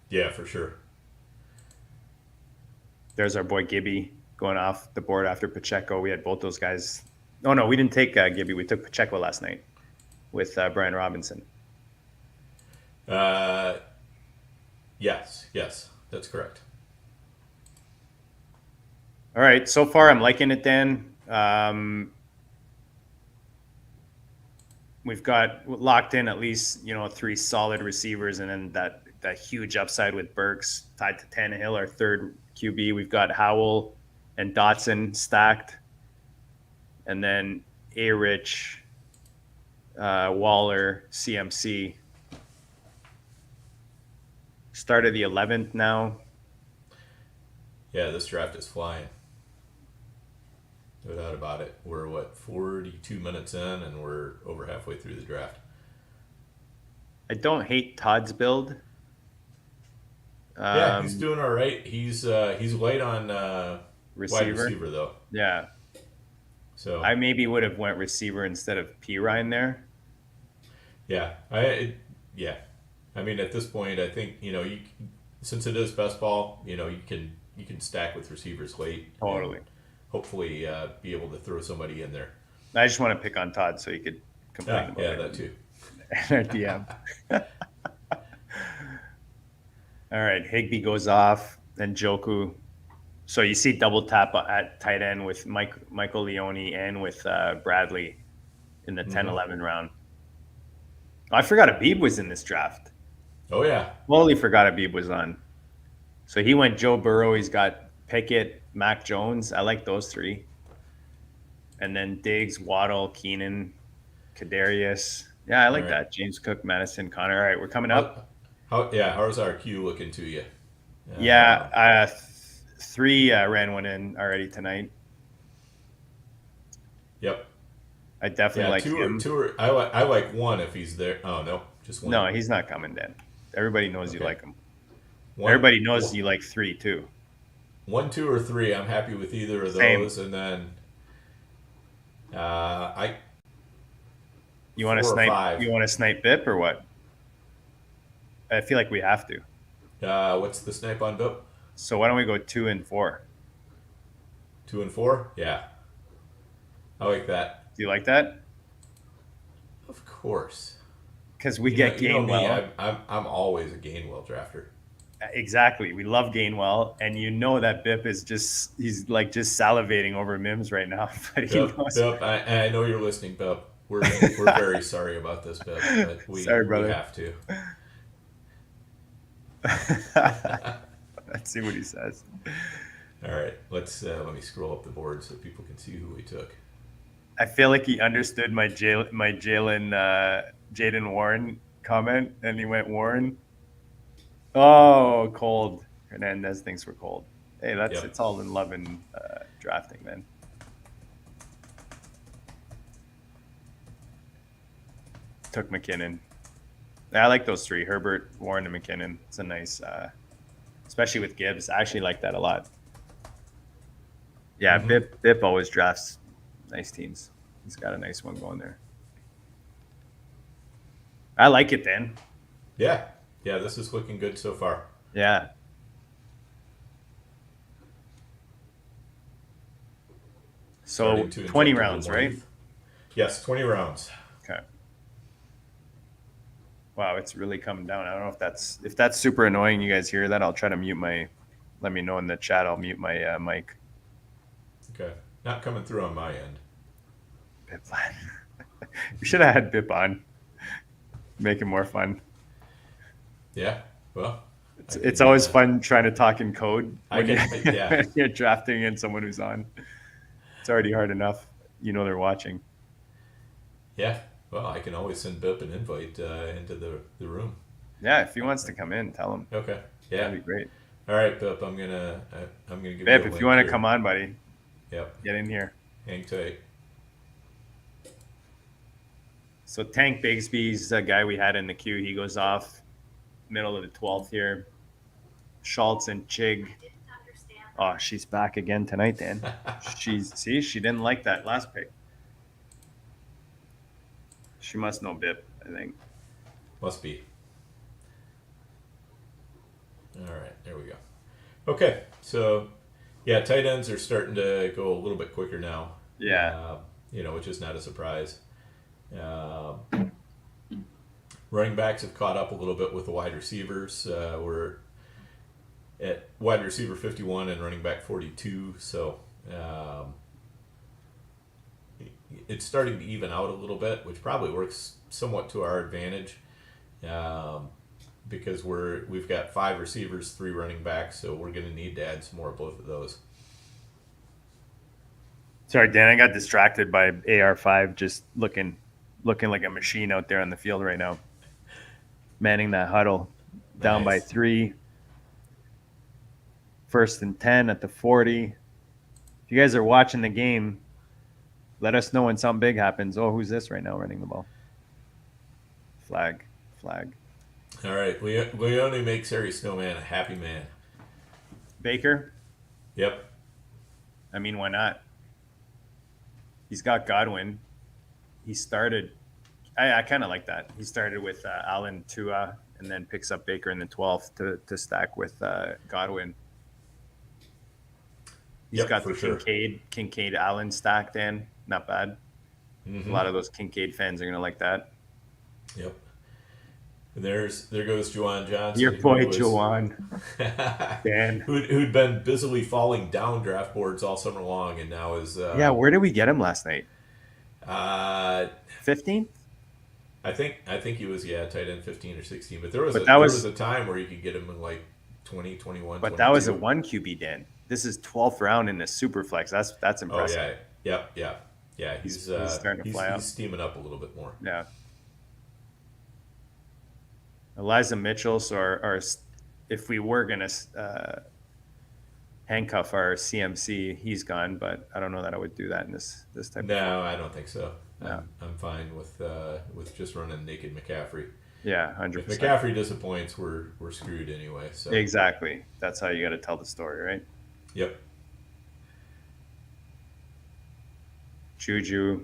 Yeah, for sure. There's our boy Gibby going off the board after Pacheco. We had both those guys. Oh no, we didn't take Gibby. We took Pacheco last night with Brian Robinson. Yes, that's correct. All right, so far I'm liking it, Dan. We've got locked in at least 3 solid receivers, and then that huge upside with Burks tied to Tannehill, our third QB. We've got Howell and Dotson stacked, and then A-Rich, Waller, CMC. Start of the 11th now. Yeah, this draft is flying. No doubt about it. We're 42 minutes in, and we're over halfway through the draft. I don't hate Todd's build. Yeah, he's doing all right. He's light on receiver. wide receiver though. Yeah. So I maybe would have went receiver instead of P. Ryan there. Yeah, I mean, at this point, I think since it is best ball, you can stack with receivers late. Totally. Hopefully, be able to throw somebody in there. I just want to pick on Todd so he could complain about it. Yeah, that too. Our DM. All right, Higbee goes off, then Joku. So you see double tap at tight end with Michael Leone and with Bradley in the 10-11 round. Oh, I forgot Abib was in this draft. Oh, yeah. Totally forgot Abib was on. So he went Joe Burrow. He's got Pickett, Mac Jones. I like those 3. And then Diggs, Waddle, Keenan, Kadarius. Yeah, I like that. James Cook, Madison, Connor. All right, we're coming up. How's our queue looking to you? 3 ran one in already tonight. Yep. I definitely like him. I like one if he's there. Oh, no, just one. No, he's not coming, Dan. Everybody knows you like him. Everybody knows you like 3 too. 1, 2, or 3. I'm happy with either of those. And then you want to 4 or snipe 5. You want to snipe Bip or what? I feel like we have to. What's the snipe on Bip? So why don't we go 2 and 4? 2 and 4? Yeah. I like that. Do you like that? Of course. Because we get Gainwell. I'm always a Gainwell drafter. Exactly. We love Gainwell, and that Bip is just salivating over Mims right now. But he knows. Bip, I know you're listening, Bip. We're very sorry about this, Bip. But Sorry, brother. We have to. Let's see what he says. All right, let me scroll up the board so people can see who we took. I feel like he understood my Jaden Warren comment, and he went Warren. Oh, cold. Hernandez thinks we're cold. Hey, it's all in love and drafting, man. took McKinnon. I like those three: Herbert, Warren, and McKinnon. It's a nice, especially with Gibbs. I actually like that a lot. Yeah, Bip always drafts nice teams. He's got a nice one going there. I like it, Dan. Yeah. Yeah, this is looking good so far. Yeah. So 20 rounds, right? Yes, 20 rounds. Okay. Wow, it's really coming down. I don't know if that's super annoying. You guys hear that? I'll try to mute my. Let me know in the chat. I'll mute my mic. Okay, not coming through on my end. Bip on. We should have had Bip on. Make it more fun. Yeah. Well, it's always fun trying to talk in code when yeah. you're drafting in someone who's on. It's already hard enough. You know they're watching. Yeah. Well, I can always send Bip an invite into the room. Yeah, if he wants to come in, tell him. Okay. Yeah. That'd be great. All right, Bip. I'm gonna give Bip, you a if you want link to come on, buddy. Yep. Get in here. Hang tight. So Tank Bigsby's a guy we had in the queue. He goes off middle of the 12th here. Schultz and Chig. Oh, she's back again tonight, Dan. She didn't like that last pick. She must know Bip, I think. Must be. All right, there we go. Okay, so yeah, tight ends are starting to go a little bit quicker now. Yeah. Which is not a surprise. Running backs have caught up a little bit with the wide receivers. We're at wide receiver 51 and running back 42, so it's starting to even out a little bit, which probably works somewhat to our advantage because we've got 5 receivers, 3 running backs, so we're going to need to add some more of both of those. Sorry, Dan, I got distracted by AR5 just looking like a machine out there on the field right now. Manning that huddle. Down by 3. 1st and 10 at the 40. If you guys are watching the game, let us know when something big happens. Oh, who's this right now running the ball? Flag. All right. Leone makes Harry Snowman a happy man. Baker? Yep. I mean, why not? He's got Godwin. He started... I kind of like that. He started with Allen, Tua, and then picks up Baker in the 12th to stack with Godwin. He's got the Kincaid Allen stack, Dan. Not bad. Mm-hmm. A lot of those Kincaid fans are going to like that. Yep. And there goes Juwan Johnson. Your boy, Juwan. Dan. Who'd been busily falling down draft boards all summer long and now is... yeah, where did we get him last night? 15th? I think he was, tight end 15 or 16. But there was a time where you could get him in like 20, 21, But 22. that was a 1 QB, Dan. This is 12th round in the super flex. That's impressive. Oh, yeah. He's starting to fly out. He's steaming up a little bit more. Yeah. Elijah Mitchell, or if we were going to handcuff our CMC, he's gone, but I don't know that I would do that in this type of No, I don't think so. No. I'm fine with just running naked McCaffrey. Yeah, 100%. If McCaffrey disappoints, we're screwed anyway. So exactly. That's how you got to tell the story, right? Yep. Juju.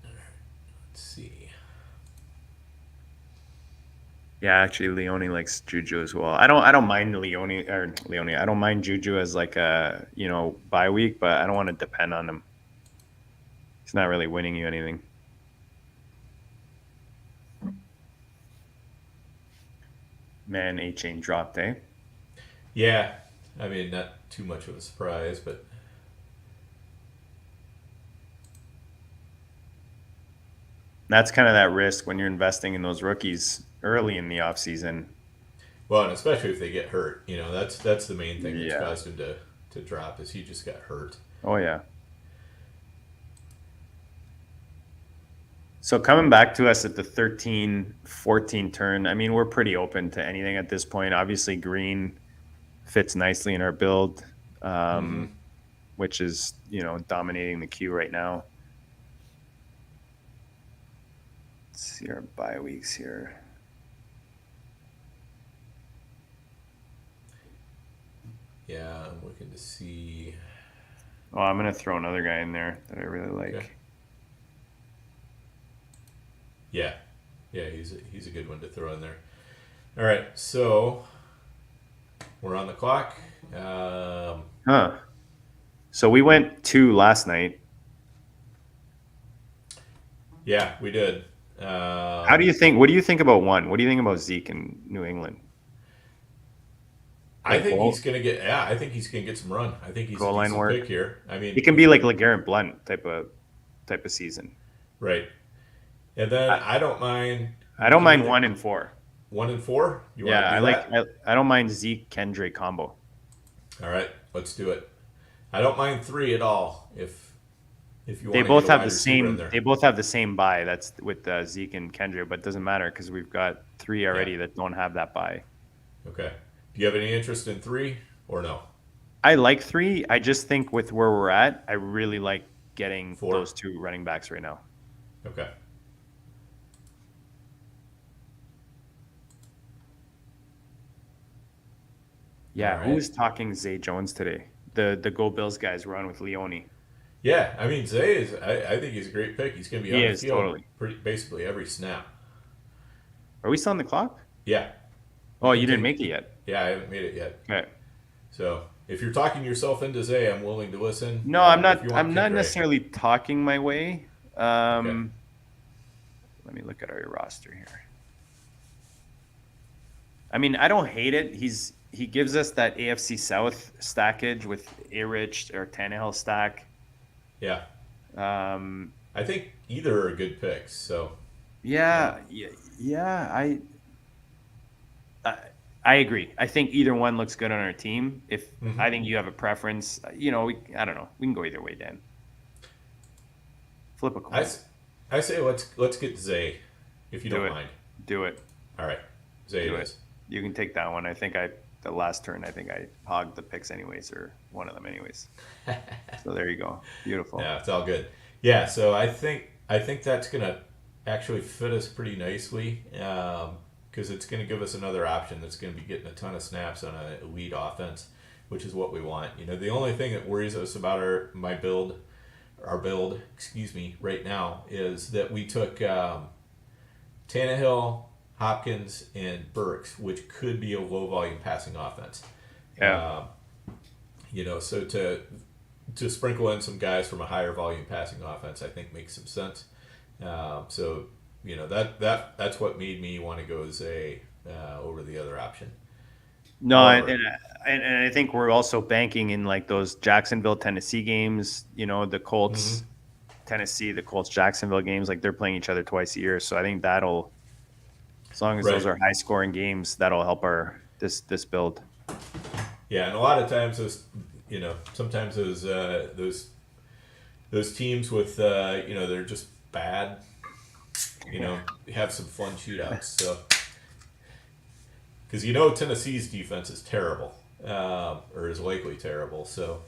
Let's see. Yeah, actually, Leone likes Juju as well. I don't mind Leone. I don't mind Juju as like a bye week, but I don't want to depend on him. He's not really winning you anything. Man, A-Chain dropped, eh? Yeah, I mean, not too much of a surprise, but that's kind of that risk when you're investing in those rookies early in the offseason. Well, and especially if they get hurt, that's the main thing that's caused him to drop is he just got hurt. Oh yeah. So coming back to us at the 13-14 turn, I mean, we're pretty open to anything at this point. Obviously, Green fits nicely in our build, which is, dominating the queue right now. see our bye weeks here. Yeah, I'm looking to see. Oh, I'm gonna throw another guy in there that I really like. Okay. Yeah, he's a good one to throw in there. All right, so we're on the clock. So we went 2 last night. Yeah, we did. How do you think? What do you think about 1? What do you think about Zeke in New England? I think he's gonna get. Yeah, I think he's gonna get some run. I think he's Goal a line decent work. pick here. I mean, It can be like LeGarrette Blunt type of season. right. And then I don't mind. I don't mind 1 and 4. 1 and 4. You want Yeah, to do that? I don't mind Zeke Kendre combo. All right, let's do it. I don't mind 3 at all. If you They want both to get a have wide the receiver in same. there. They both have the same buy. That's with Zeke and Kendre, but it doesn't matter because we've got 3 already that don't have that buy. Okay. Do you have any interest in 3 or no? I like 3. I just think with where we're at, I really like getting 4. those 2 running backs right now. Okay. Yeah, All who right. was talking Zay Jones today? The Go Bills guys were on with Leone. Yeah, I mean Zay is. I think he's a great pick. He's going to be He on the is, field totally. basically every snap. Are we still on the clock? Yeah. Oh, you didn't make it yet. Yeah, I haven't made it yet. Okay. So if you're talking yourself into Zay, I'm willing to listen. No, I'm If you not. want I'm not Kendre. necessarily talking my way. Okay. Let me look at our roster here. I mean, I don't hate it. He gives us that AFC South stackage with A-Rich or Tannehill stack. Yeah. Um, I think either are good picks. So yeah. I agree. I think either one looks good on our team. If I think you have a preference, I don't know. We can go either way, Dan. Flip a coin. I say let's get Zay, if you don't mind. Do it. All right, Zay Do it it. is. You can take that one. I think the last turn, I think I hogged the picks anyways, or one of them anyways. So there you go. Beautiful. Yeah, it's all good. Yeah, so I think that's gonna actually fit us pretty nicely because it's gonna give us another option that's gonna be getting a ton of snaps on an elite offense, which is what we want. The only thing that worries us about our build, right now is that we took Tannehill, Hopkins, and Burks, which could be a low volume passing offense. Yeah. So to sprinkle in some guys from a higher volume passing offense, I think makes some sense. That's what made me want to go Zay over the other option. No, However, and I think we're also banking in like those Jacksonville, Tennessee games. The Colts, Tennessee, the Colts, Jacksonville games. Like they're playing each other twice a year, so I think that'll, as long as those are high scoring games, that'll help this build. Yeah, and a lot of times sometimes those teams with they're just bad. Have some fun shootouts. So because Tennessee's defense is terrible, or is likely terrible. So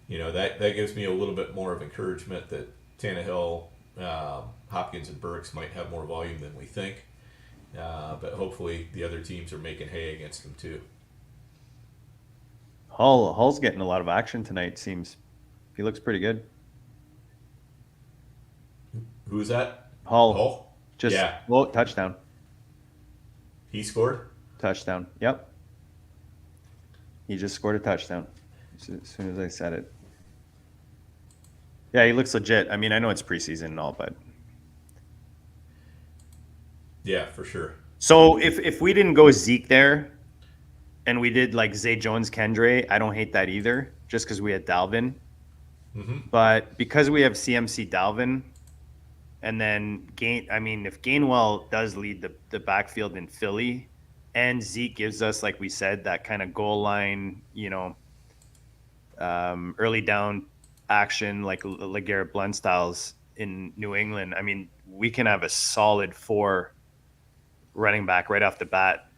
that gives me a little bit more of encouragement that Tannehill, Hopkins, and Burks might have more volume than we think. But hopefully the other teams are making hay against them too. Hull's getting a lot of action tonight. Seems he looks pretty good. Who's that? Hull. Just yeah. Touchdown. He scored. Touchdown. Yep. He just scored a touchdown as soon as I said it. Yeah, he looks legit. I mean, I know it's preseason and all, but yeah, for sure. So if we didn't go Zeke there, and we did like Zay Jones, Kendre, I don't hate that either. Just because we had Dalvin, but because we have CMC Dalvin, and then if Gainwell does lead the backfield in Philly, and Zeke gives us, like we said, that kind of goal line, early down action like LeGarrette Blunt styles in New England. I mean, we can have a solid 4 running back right off the bat,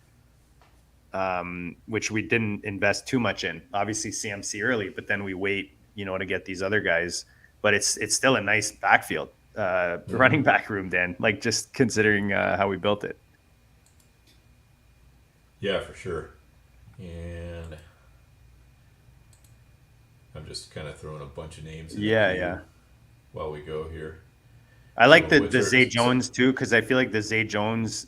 which we didn't invest too much in. Obviously CMC early, but then we wait, to get these other guys. But it's still a nice backfield. running back room, Dan. Like just considering how we built it. Yeah, for sure. And I'm just kind of throwing a bunch of names in the queue while we go here. I like So the Zay Jones too, because I feel like the Zay Jones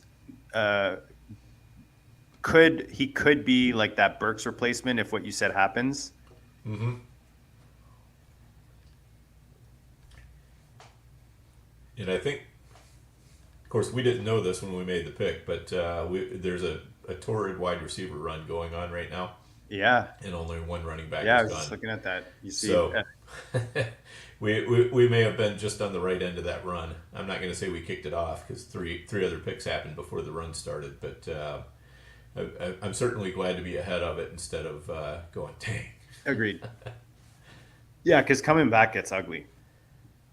could be like that Burks replacement if what you said happens. Mm-hmm. And I think, of course, we didn't know this when we made the pick, but there's a torrid wide receiver run going on right now. Yeah. And only one running back Yeah, I is was gone. just looking at that. You see, So we may have been just on the right end of that run. I'm not going to say we kicked it off because three other picks happened before the run started, but I'm certainly glad to be ahead of it instead of going, dang. Agreed. Yeah, because coming back gets ugly.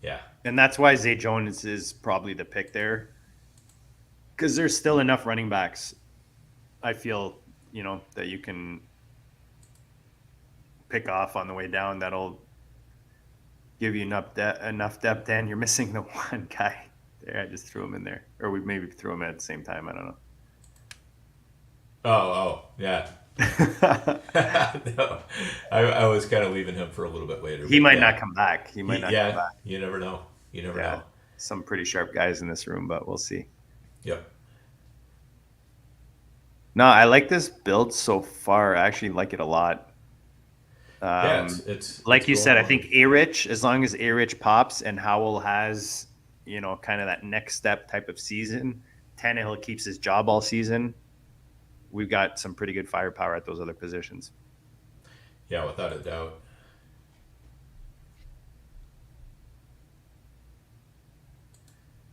Yeah. And that's why Zay Jones is probably the pick there. Because there's still enough running backs, I feel, that you can pick off on the way down. That'll give you enough depth. And you're missing the one guy there. I just threw him in there. Or we maybe threw him at the same time. I don't know. Oh, yeah. No, I was kind of leaving him for a little bit later. He might not come back. He might not come back. You never know. You never know. Some pretty sharp guys in this room, but we'll see. Yep. No, I like this build so far. I actually like it a lot. It's like you said, I think A-Rich, as long as A-Rich pops and Howell has, kind of that next step type of season, Tannehill keeps his job all season, we've got some pretty good firepower at those other positions. Yeah, without a doubt.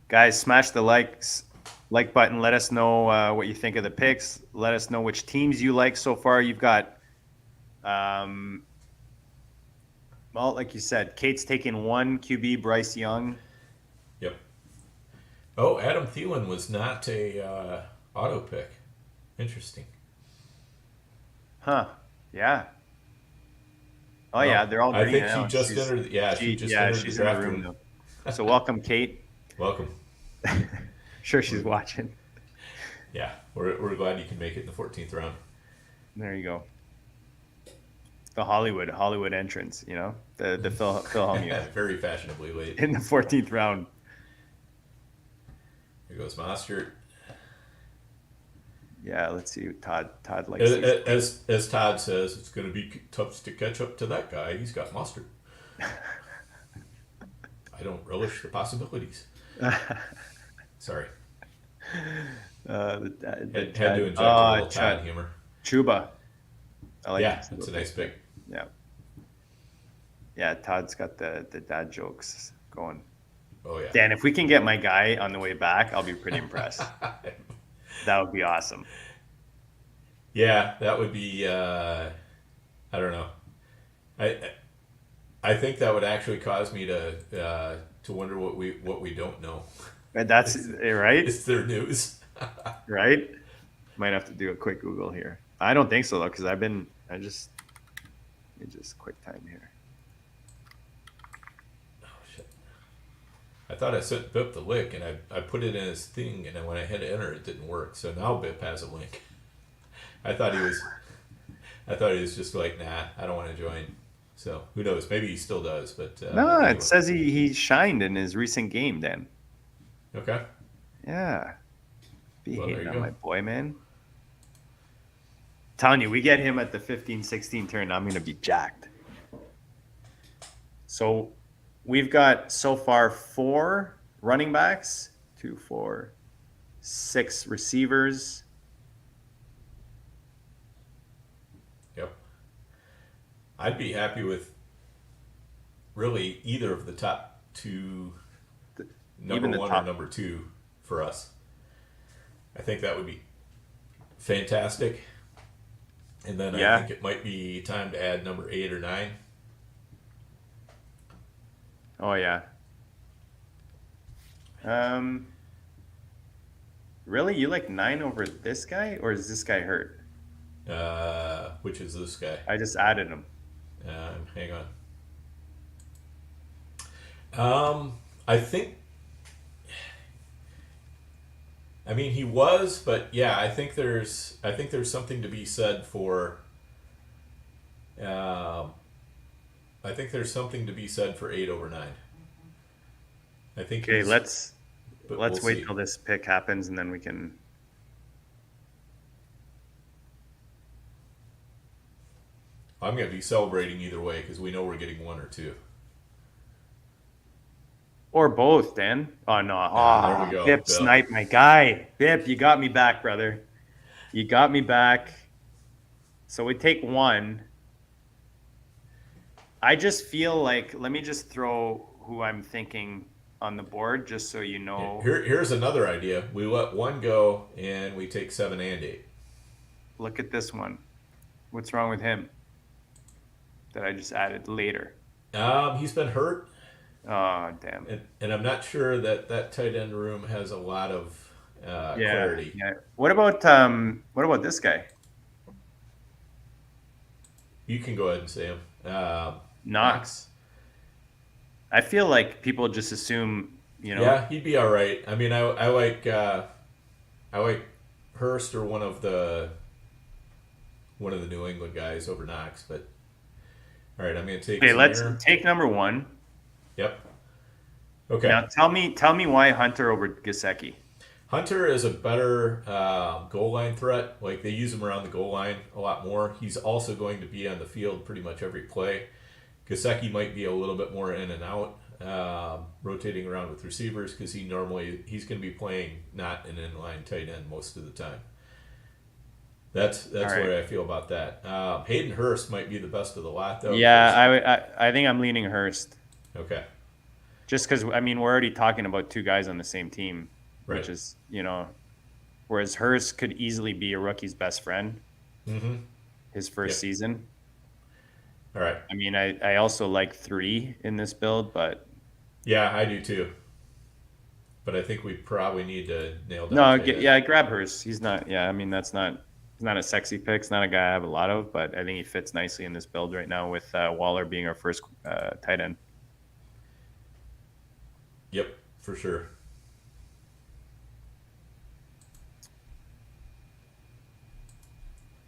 Guys, smash the like button. Let us know what you think of the picks. Let us know which teams you like so far. You've got, well, like you said, Kate's taking one QB, Bryce Young. Yep. Oh, Adam Thielen was not a auto pick. Interesting. Huh. Yeah. Oh, yeah. They're all green. I think she just entered. She's in the room now. So welcome, Kate. Welcome. Sure, she's watching. Yeah, we're glad you can make it in the 14th round. There you go. The Hollywood entrance, the Philhelmia. Very fashionably late. In the 14th round. Here goes Mostert. Yeah, let's see. Todd likes these. As Todd says, it's going to be tough to catch up to that guy. He's got Mostert. I don't relish the possibilities. Sorry. Had to inject a little Todd humor. Chuba. I like that's a nice pick. Yeah. Yeah, Todd's got the dad jokes going. Oh, yeah. Dan, if we can get my guy on the way back, I'll be pretty impressed. That would be awesome. Yeah, that would be, I don't know. I think that would actually cause me to wonder what we don't know. That's right. It's their news. Right? Might have to do a quick Google here. I don't think so though, because just quick time here. Oh shit! I thought I sent Bip the link, and I put it in his thing, and then when I hit enter, it didn't work. So now Bip has a link. I thought he was just like, nah, I don't want to join. So who knows? Maybe he still does, but no, anyway. It says he shined in his recent game. Then. Okay. Yeah. Be hating on go. my boy, man. Telling you, we get him at the 15-16 turn, I'm going to be jacked. So we've got so far 4 running backs, 2, 4, 6 receivers. Yep. I'd be happy with really either of the top 2, number 1 or number 2 for us. I think that would be fantastic. And then I think it might be time to add number 8 or 9. Oh, yeah. Really? You like 9 over this guy? Or is this guy hurt? Which is this guy? I just added him. Hang on. I think I mean, he was, but yeah, I think there's something to be said for. Um, I think there's something to be said for 8/9. I think Okay, he's, but we'll let's wait see. till this pick happens and then we can. I'm going to be celebrating either way because we know we're getting 1 or 2. Or both, Dan. Oh no. There we Ah, go. Bip Bill. snipe my guy. Bip, you got me back, brother. You got me back. So we take one. I just feel like let me just throw who I'm thinking on the board just so you know. Here's another idea. We let 1 go and we take 7 and 8. Look at this one. What's wrong with him? That I just added later. He's been hurt, Oh, damn. and I'm not sure that that tight end room has a lot of clarity. Yeah. What about this guy? You can go ahead and say him. Knox. I feel like people just assume, Yeah, he'd be all right. I mean, I like Hurst or one of the New England guys over Knox, but all right, I'm going to take. Okay, let's Zamir. take number one. Yep. Okay. Now tell me why Hunter over Gesicki. Hunter is a better goal line threat. Like, they use him around the goal line a lot more. He's also going to be on the field pretty much every play. Gesicki might be a little bit more in and out, rotating around with receivers because he's going to be playing not an inline tight end most of the time. That's All right. what I feel about that. Hayden Hurst might be the best of the lot, though. Yeah, I think I'm leaning Hurst. Okay. Just because, I mean, we're already talking about two guys on the same team, Right. which is, whereas Hurst could easily be a rookie's best friend Mm-hmm. his first season. All right. I mean, I also like 3 in this build, but Yeah, I do too. But I think we probably need to nail down. no, tight end. yeah, grab Hurst. He's not, I mean, he's not a sexy pick. It's not a guy I have a lot of, but I think he fits nicely in this build right now with Waller being our first tight end. Yep, for sure.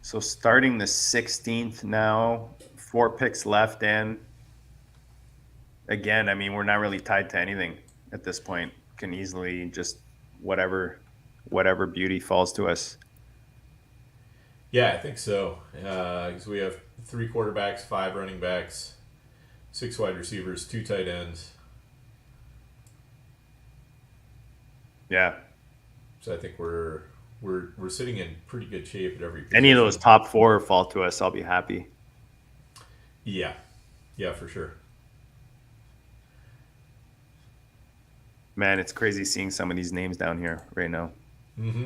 So starting the 16th now, 4 picks left, and again, I mean, we're not really tied to anything at this point. Can easily just whatever beauty falls to us. Yeah, I think so. Because we have 3 quarterbacks, 5 running backs, 6 wide receivers, 2 tight ends. Yeah. So I think we're sitting in pretty good shape at every position. Any of those top 4 fall to us, I'll be happy. Yeah, for sure. Man, it's crazy seeing some of these names down here right now. Mm-hmm.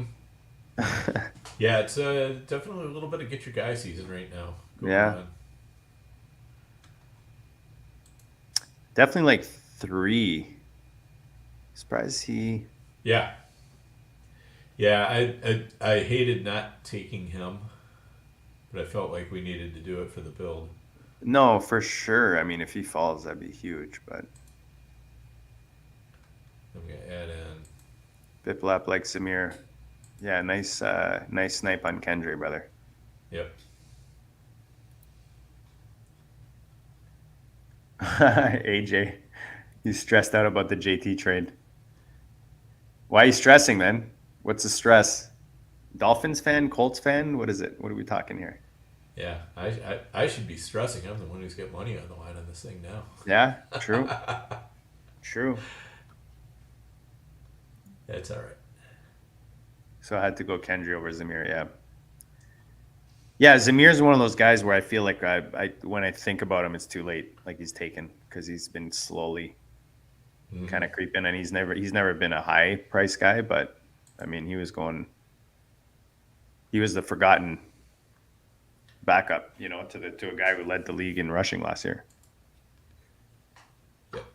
Yeah, it's definitely a little bit of get your guy season right now. going Yeah. on. Definitely like 3. Surprised he. Yeah. I hated not taking him, but I felt like we needed to do it for the build. No, for sure. I mean, if he falls, that'd be huge. But I'm gonna add in. Biplap like Samir. Yeah, nice snipe on Kendry, brother. Yep. AJ, he's stressed out about the JT trade. Why are you stressing, man? What's the stress? Dolphins fan, Colts fan? What is it? What are we talking here? Yeah, I should be stressing. I'm the one who's got money on the line on this thing now. Yeah, true. True. That's all right. So I had to go Kendry over Zamir, yeah. Yeah, Zamir's one of those guys where I feel like I when I think about him, it's too late. Like he's taken because he's been slowly kind of creeping, and he's never been a high price guy, but I mean he was the forgotten backup, to a guy who led the league in rushing last year. Yep.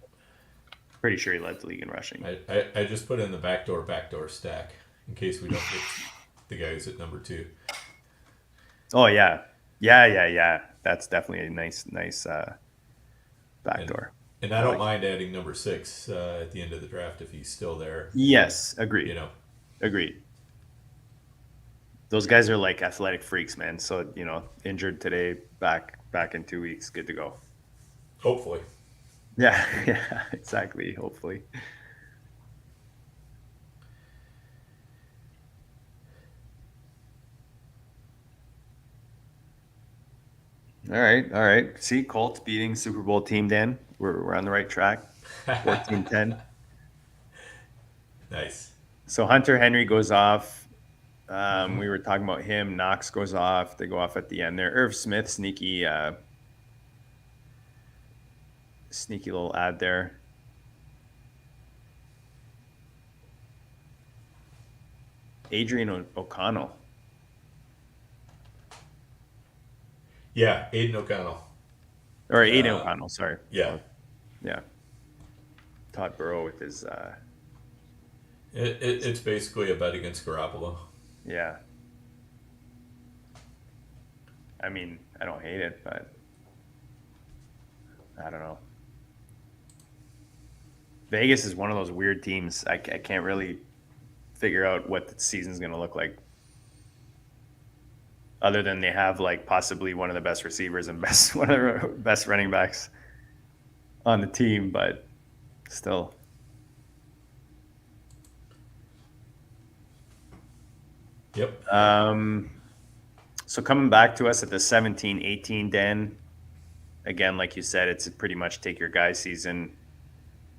Pretty sure he led the league in rushing. I just put in the backdoor stack in case we don't get the guys at number 2. Oh yeah. That's definitely a nice backdoor. And I don't mind adding number 6 at the end of the draft if he's still there. Yes, agreed. Agreed. Those guys are like athletic freaks, man. So, injured today, back in 2 weeks, good to go. Hopefully. Yeah, yeah, exactly. Hopefully. All right. See, Colts beating Super Bowl team, Dan. We're on the right track. 14-10. Nice. So Hunter Henry goes off. We were talking about him. Knox goes off. They go off at the end there. Irv Smith, sneaky little ad there. Adrian O'Connell. Yeah, Aiden O'Connell. Or Aiden O'Connell, sorry. Yeah. Yeah. Todd Burrow with his It's basically a bet against Garoppolo. yeah. I mean, I don't hate it, but I don't know. Vegas is one of those weird teams. I can't really figure out what the season's going to look like. Other than they have like possibly one of the best receivers and one of the best running backs on the team, but still. Yep. So coming back to us at the 17-18, Dan, again, like you said, it's pretty much take your guy season.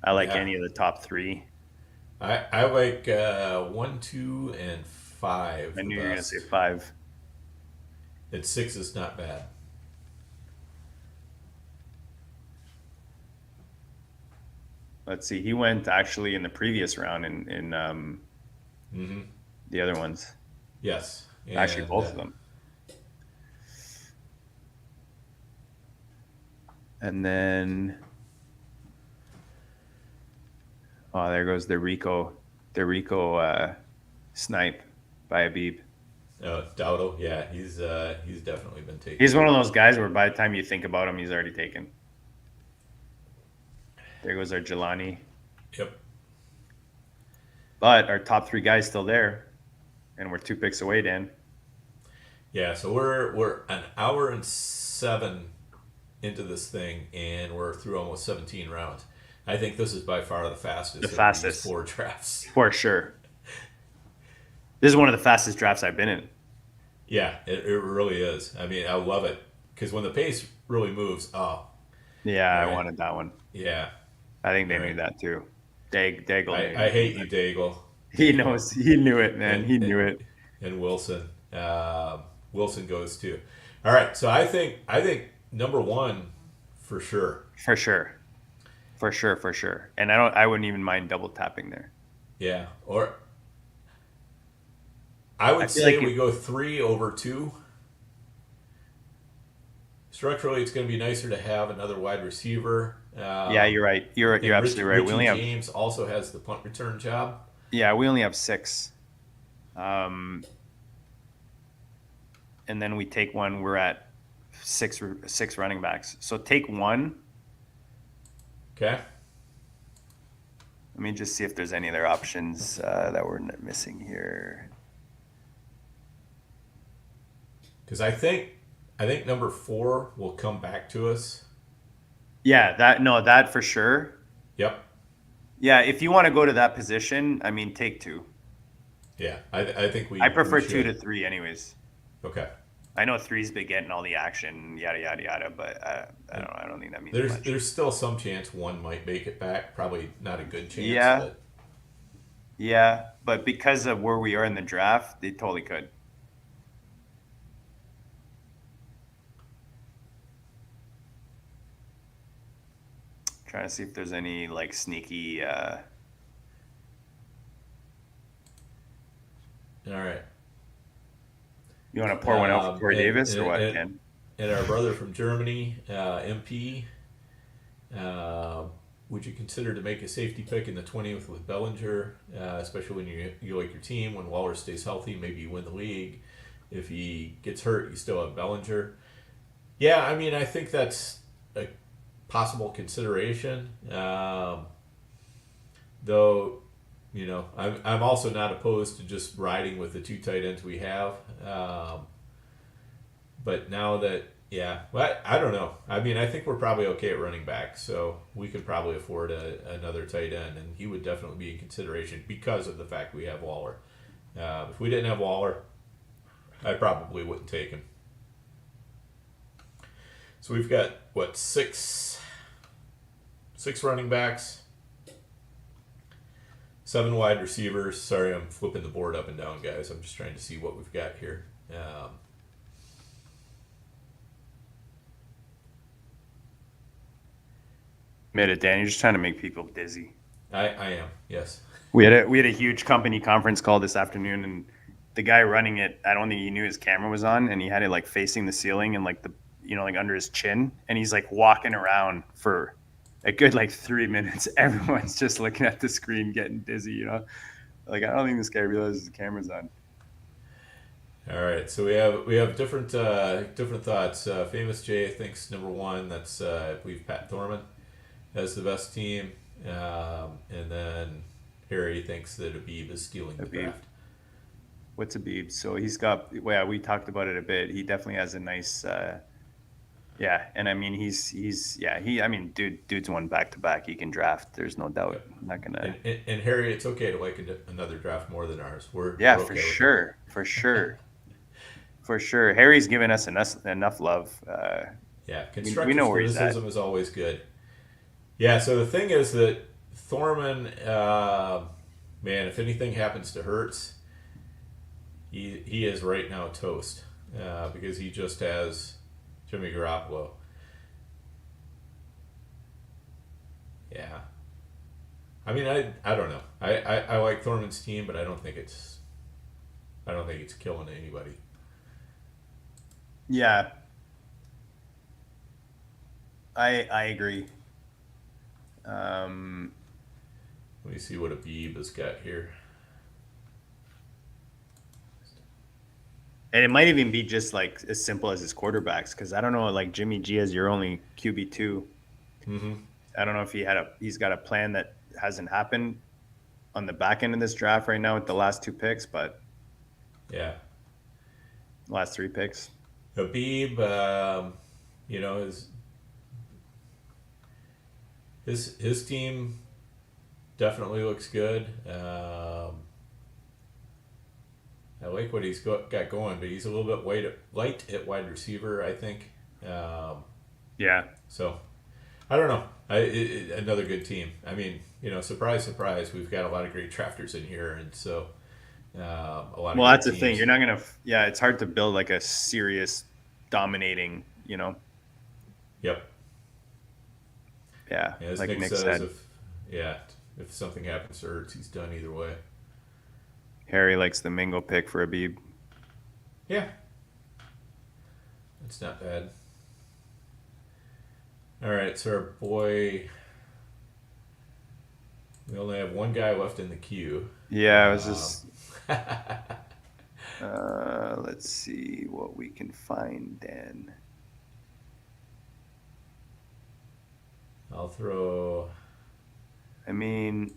I like any of the top three. I like 1, 2, and 5. I knew you were going to say 5. And 6 is not bad. Let's see. He went actually in the previous round in the other ones. Yes. And, actually, both of them. And then, there goes the Rico snipe by Abib. Dowdo, yeah, he's definitely been taken. He's one of those guys where by the time you think about him, he's already taken. There goes our Jelani. Yep. But our top 3 guys still there, and we're 2 picks away, Dan. Yeah, so we're an hour and 7 into this thing, and we're through almost 17 rounds. I think this is by far the fastest. The fastest. 4 drafts. For sure. This is one of the fastest drafts I've been in. Yeah, it really is. I mean, I love it because when the pace really moves, yeah, right. I wanted that one. Yeah, I think they knew that too. Daigle. I hate you, Daigle. He knows. He knew it, man. He knew it. And Wilson. Wilson goes too. All right, so I think number 1 for sure. For sure. And I wouldn't even mind double tapping there. Yeah, or I would say we go 3 over 2. Structurally, it's going to be nicer to have another wide receiver. Yeah, you're right. You're absolutely right. Richie James also has the punt return job. Yeah, we only have 6. And then we take one. We're at 6 running backs. So take 1. Okay. Let me just see if there's any other options that we're missing here. Because I think number 4 will come back to us. Yeah, that for sure. Yep. Yeah, if you want to go to that position, I mean, take 2. Yeah, I think I prefer 2 to 3, anyways. Okay. I know 3's been getting all the action, yada yada yada, but I don't think that means much. There's still some chance 1 might make it back. Probably not a good chance. Yeah. Yeah, but because of where we are in the draft, they totally could. Trying to see if there's any like sneaky. All right. You want to pour one out for Corey Davis or what, Ken? And our brother from Germany, MP, would you consider to make a safety pick in the 20th with Bellinger, especially when you like your team, when Waller stays healthy, maybe you win the league. If he gets hurt, you still have Bellinger. Yeah, I mean, I think that's a possible consideration. Though you know, I'm also not opposed to just riding with the 2 tight ends we have. But now that, yeah, well, I don't know. I mean, I think we're probably okay at running back, so we could probably afford another tight end, and he would definitely be in consideration because of the fact we have Waller. If we didn't have Waller, I probably wouldn't take him. So we've got, what, six running backs, 7 wide receivers. Sorry, I'm flipping the board up and down, guys. I'm just trying to see what we've got here. Admit it, Dan. You're just trying to make people dizzy. I am, yes. We had a huge company conference call this afternoon, and the guy running it, I don't think he knew his camera was on, and he had it like facing the ceiling and like the, you know, like under his chin, and he's like walking around for a good like 3 minutes. Everyone's just looking at the screen, getting dizzy, you know. Like, I don't think this guy realizes the camera's on. All right, so we have different thoughts. Famous Jay thinks number 1. That's I believe Pat Thorman as the best team, and then Harry thinks that Abib is stealing the draft. What's Abib? So he's got, well, we talked about it a bit. He definitely has a nice, yeah. And I mean, I mean, dude's won back-to-back. He can draft. There's no doubt. I'm not gonna. And Harry, it's okay to like another draft more than ours. We're okay for sure, for sure, for sure. Harry's given us enough love. Yeah, constructive we know where he's criticism at. is always good. Yeah, so the thing is that Thorman, man, if anything happens to Hurts, he is right now toast because he just has Jimmy Garoppolo. Yeah, I mean, I don't know. I like Thorman's team, but I don't think it's killing anybody. Yeah, I agree. Let me see what Abib has got here. And it might even be just like as simple as his quarterbacks, because I don't know, like Jimmy G is your only QB2. Mm-hmm. I don't know if he's got a plan that hasn't happened on the back end of this draft right now with the last 2 picks, but yeah, last 3 picks. Habib, you know, his team definitely looks good. I like what he's got going, but he's a little bit light at wide receiver, I think. Yeah. So, I don't know. Another good team. I mean, you know, surprise, surprise, we've got a lot of great drafters in here, and so a lot of. Well, that's the thing. You're not gonna. Yeah, it's hard to build like a serious, dominating. You know. Yep. Yeah. As like Nick said. says, if something happens to Ertz, he's done either way. Harry likes the Mingo pick for Abib. Yeah. It's not bad. All right, so our boy, we only have 1 guy left in the queue. Yeah, I was just. Let's see what we can find, Dan. I'll throw. I mean,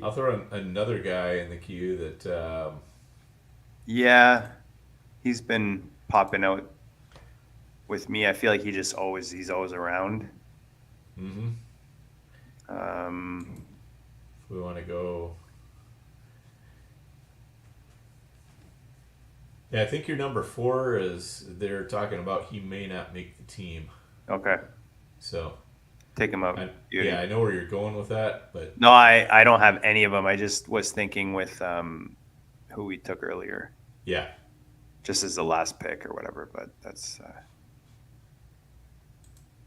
I'll throw another guy in the queue that. Yeah, he's been popping out with me. I feel like he's always around. Mm-hmm. If we want to go. Yeah, I think your number 4 is they're talking about he may not make the team. Okay. So. Take him out. Yeah, I know where you're going with that, but no, I don't have any of them. I just was thinking with who we took earlier. Yeah. Just as the last pick or whatever, but that's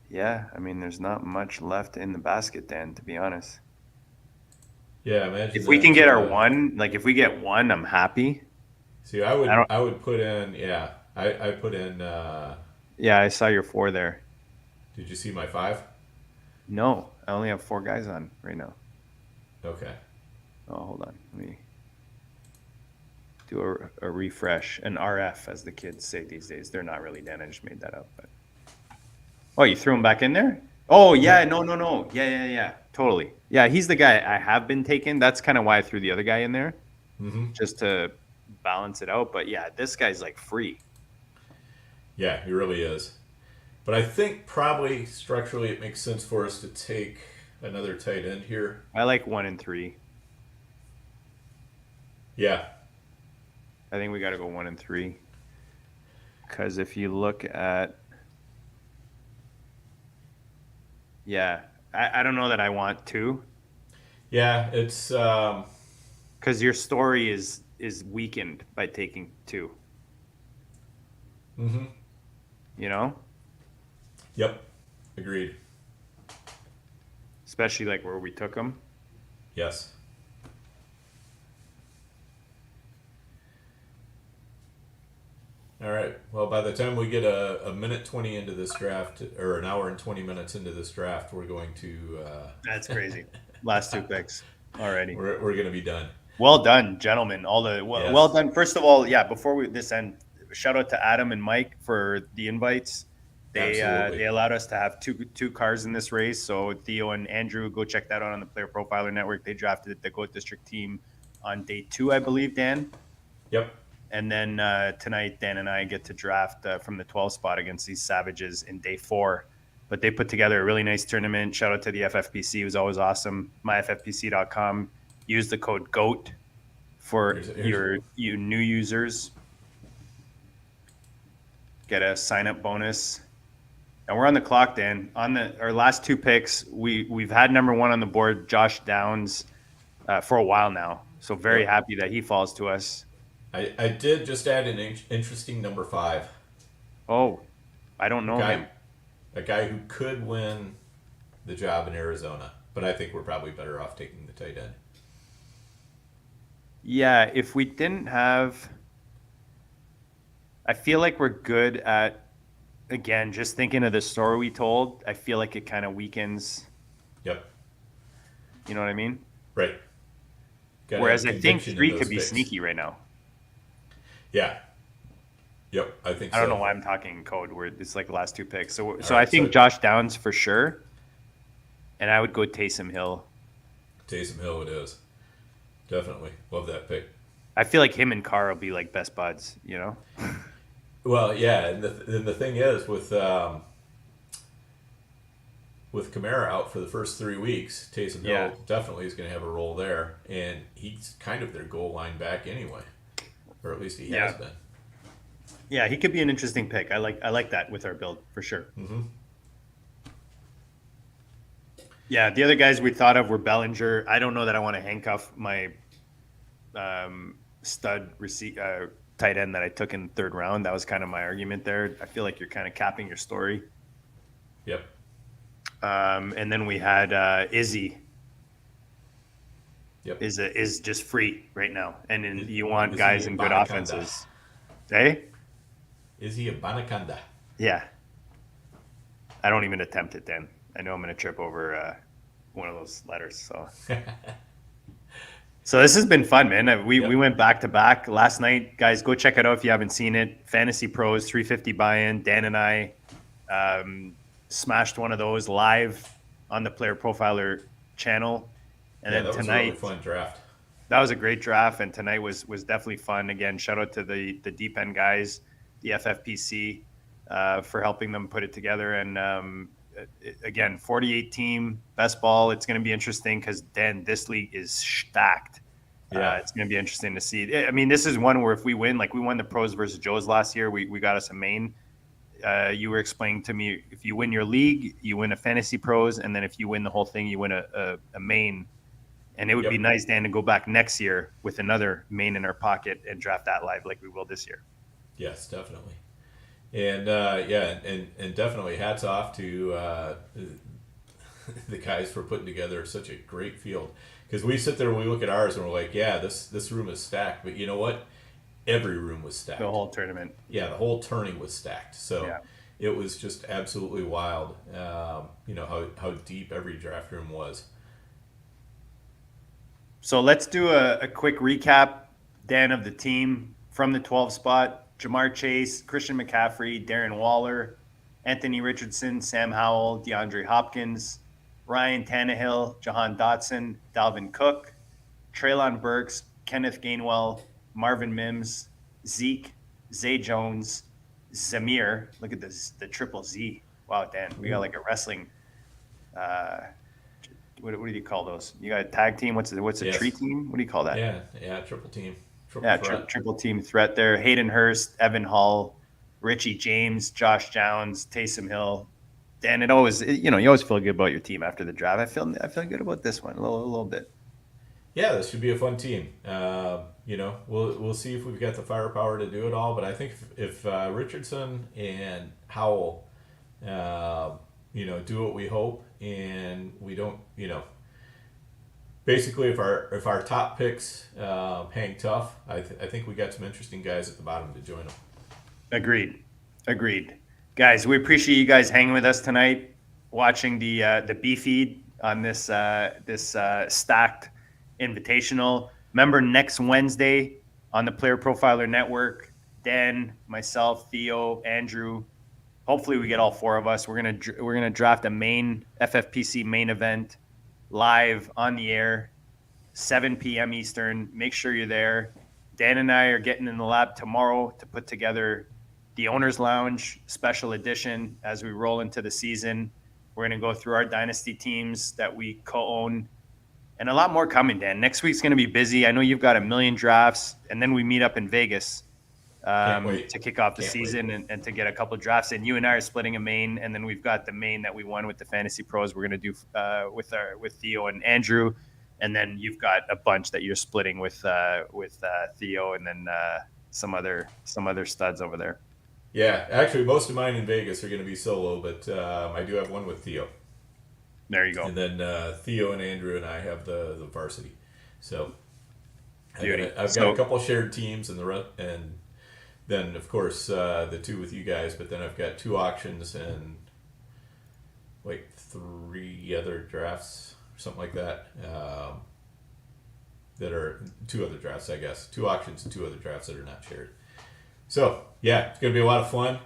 yeah, I mean there's not much left in the basket, Dan, to be honest. Yeah, imagine if we can get our 1, like if we get 1, I'm happy. See, I would put in, I put in yeah, I saw your 4 there. Did you see my 5? No, I only have 4 guys on right now. Okay. Oh, hold on. Let me do a refresh, an RF, as the kids say these days. They're not really, Dan. I just made that up. But oh, you threw him back in there? Oh, yeah. No. Yeah. Totally. Yeah, he's the guy I have been taking. That's kind of why I threw the other guy in there, just to balance it out. But yeah, this guy's like free. Yeah, he really is. But I think probably structurally it makes sense for us to take another tight end here. I like 1 and 3. Yeah. I think we got to go 1 and 3. Because if you look at, yeah, I don't know that I want 2. Yeah, it's because your story is weakened by taking 2. You know? Yep. Agreed. Especially like where we took them. Yes. All right. Well, by the time we get a minute 20 into this draft, or an hour and 20 minutes into this draft, we're going to. That's crazy. Last 2 picks already. We're going to be done. Well done, gentlemen. Yes. Well done. First of all, yeah. Before this end, shout out to Adam and Mike for the invites. They allowed us to have two cars in this race. So Theo and Andrew, go check that out on the Player Profiler Network. They drafted the Goat District team on day 2, I believe, Dan. Yep. And then tonight, Dan and I get to draft from the 12 spot against these Savages in day 4. But they put together a really nice tournament. Shout out to the Ffpc. It was always awesome. myffpc.com. Use the code GOAT for you new users. Get a sign-up bonus. And we're on the clock, Dan. On our last 2 picks, we've had number 1 on the board, Josh Downs, for a while now. So very happy that he falls to us. I did just add an interesting number 5. Oh, I don't know him. A guy who could win the job in Arizona, but I think we're probably better off taking the tight end. Yeah, if we didn't have, I feel like we're good at, again, just thinking of the story we told, I feel like it kind of weakens. Yep. You know what I mean? Right. Whereas I think 3 could be sneaky right now. Yeah. Yep, I think so. I don't know why I'm talking in code where it's like the last 2 picks. So I think Josh Downs for sure. And I would go Taysom Hill. Taysom Hill it is. Definitely. Love that pick. I feel like him and Carr will be like best buds, you know? Well, yeah, and the thing is with Kamara out for the first 3 weeks, Taysom Hill definitely is going to have a role there, and he's kind of their goal line back anyway, or at least he has been. Yeah, he could be an interesting pick. I like that with our build for sure. Yeah, the other guys we thought of were Bellinger. I don't know that I want to handcuff my stud tight end that I took in the 3rd round. That was kind of my argument there. I feel like you're kind of capping your story. Yep. And then we had Izzy. Yep. Is just free right now, and then you want guys in good offenses. Hey. Is he a Banakanda? Yeah. I don't even attempt it, Dan. I know I'm going to trip over one of those letters. So, so this has been fun, man. We went back to back last night, guys. Go check it out if you haven't seen it. Fantasy Pros 350 buy-in. Dan and I smashed one of those live on the Player Profiler channel, and then that tonight was a really fun draft. That was a great draft, and tonight was definitely fun. Again, shout out to the Deep End guys, the Ffpc, for helping them put it together. And again, 48 team best ball. It's going to be interesting because Dan, this league is stacked. Yeah, it's going to be interesting to see. I mean, this is one where if we win, like we won the pros versus Joes last year, we got us a main. You were explaining to me, if you win your league, you win a fantasy pros, and then if you win the whole thing, you win a main. And it would be nice, Dan, to go back next year with another main in our pocket and draft that live like we will this year. Yes, definitely. And and definitely hats off to the guys for putting together such a great field. Because we sit there and we look at ours and we're like, yeah, this room is stacked. But you know what? Every room was stacked. The whole tournament. Yeah, the whole tourney was stacked. So it was just absolutely wild, how deep every draft room was. So let's do a quick recap, Dan, of the team from the 12 spot. Jamar Chase, Christian McCaffrey, Darren Waller, Anthony Richardson, Sam Howell, DeAndre Hopkins, Ryan Tannehill, Jahan Dotson, Dalvin Cook, Treylon Burks, Kenneth Gainwell, Marvin Mims, Zeke, Zay Jones, Zamir. Look at this, the triple Z. Wow, Dan, we got like a wrestling. What do you call those? You got a tag team? What's a tree team? What do you call that? Yeah, triple team. Triple team threat there. Hayden Hurst, Evan Hull, Richie James, Josh Downs, Taysom Hill. Dan, you always feel good about your team after the draft. I feel good about this one a little bit. Yeah, this should be a fun team. We'll see if we've got the firepower to do it all. But I think if Richardson and Howell, do what we hope, and we don't, basically if our top picks hang tough, I think we got some interesting guys at the bottom to join them. Agreed. Guys, we appreciate you guys hanging with us tonight, watching the B feed on this stacked invitational. Remember, next Wednesday on the Player Profiler Network, Dan, myself, Theo, Andrew, hopefully we get all four of us. We're gonna draft a main FFPC main event live on the air, 7 p.m. Eastern. Make sure you're there. Dan and I are getting in the lab tomorrow to put together the Owner's Lounge special edition as we roll into the season. We're going to go through our dynasty teams that we co-own and a lot more coming, Dan. Next week's going to be busy. I know you've got a million drafts, and then we meet up in Vegas to kick off the season and to get a couple of drafts in. You and I are splitting a main, and then we've got the main that we won with the Fantasy Pros we're going to do with Theo and Andrew, and then you've got a bunch that you're splitting with Theo and then some other studs over there. Yeah, actually, most of mine in Vegas are going to be solo, but I do have one with Theo. There you go. And then Theo and Andrew and I have the varsity. So I've got a couple shared teams, and then of course the two with you guys. But then I've got 2 auctions and 3 other drafts or something like that. That are 2 other drafts, I guess. 2 auctions and 2 other drafts that are not shared. So, yeah, it's going to be a lot of fun.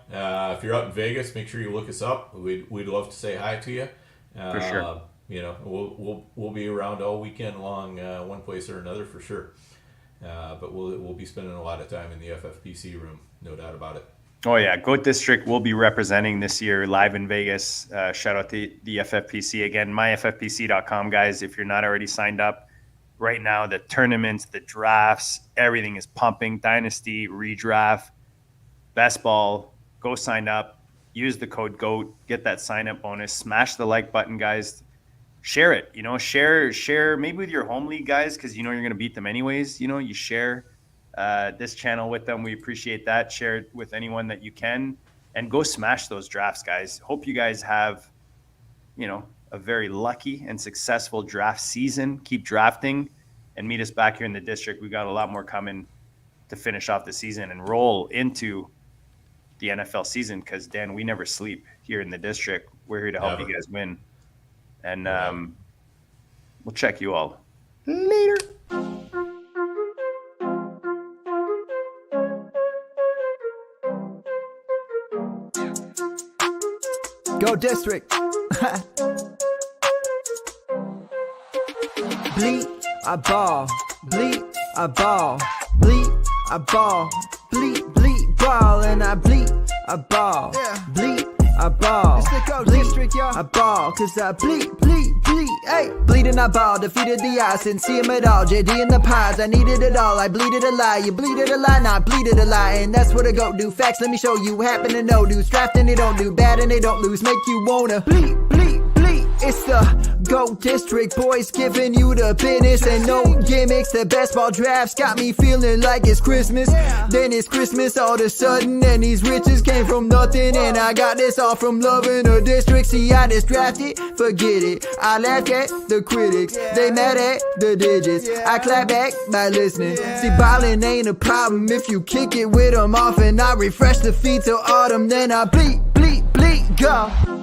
If you're out in Vegas, make sure you look us up. We'd love to say hi to you. For sure. We'll be around all weekend long, one place or another for sure. But we'll be spending a lot of time in the FFPC room, no doubt about it. Oh, yeah. Goat District will be representing this year live in Vegas. Shout out to the FFPC. Again, myffpc.com, guys. If you're not already signed up, right now, the tournaments, the drafts, everything is pumping. Dynasty, redraft, best ball. Go sign up. Use the code GOAT. Get that sign-up bonus. Smash the like button, guys. Share it. Share maybe with your home league guys because you're going to beat them anyways. You share this channel with them. We appreciate that. Share it with anyone that you can. And go smash those drafts, guys. Hope you guys have, a very lucky and successful draft season. Keep drafting and meet us back here in the district. We got a lot more coming to finish off the season and roll into the NFL season because, Dan, we never sleep here in the district. We're here to help you guys win. And we'll check you all later. Go District. Bleed, I ball. Bleed, I ball. Bleed, I ball. Bleed, ball. And I bleed, I ball. Bleed, I ball. Bleed, I ball. Cause I bleed. Hey, bleeding, I ball. Defeated the odds and see him at all. JD in the pods, I needed it all. I bleeded a lie. You bleeded a lie, not bleeded a lie. And that's what I go do. Facts, let me show you. Happen to know dudes. Drafting, they don't do bad and they don't lose. Make you wanna bleed. It's the Go District boys giving you the business and no gimmicks. The best ball drafts got me feeling like it's Christmas. Then it's Christmas all of a sudden and these riches came from nothing. And I got this all from loving the district. See, I just drafted, forget it. I laughed at the critics, they mad at the digits. I clap back by listening. See, BALLiN ain't a problem if you kick it with them off. And I refresh the feed till autumn, then I bleed, go.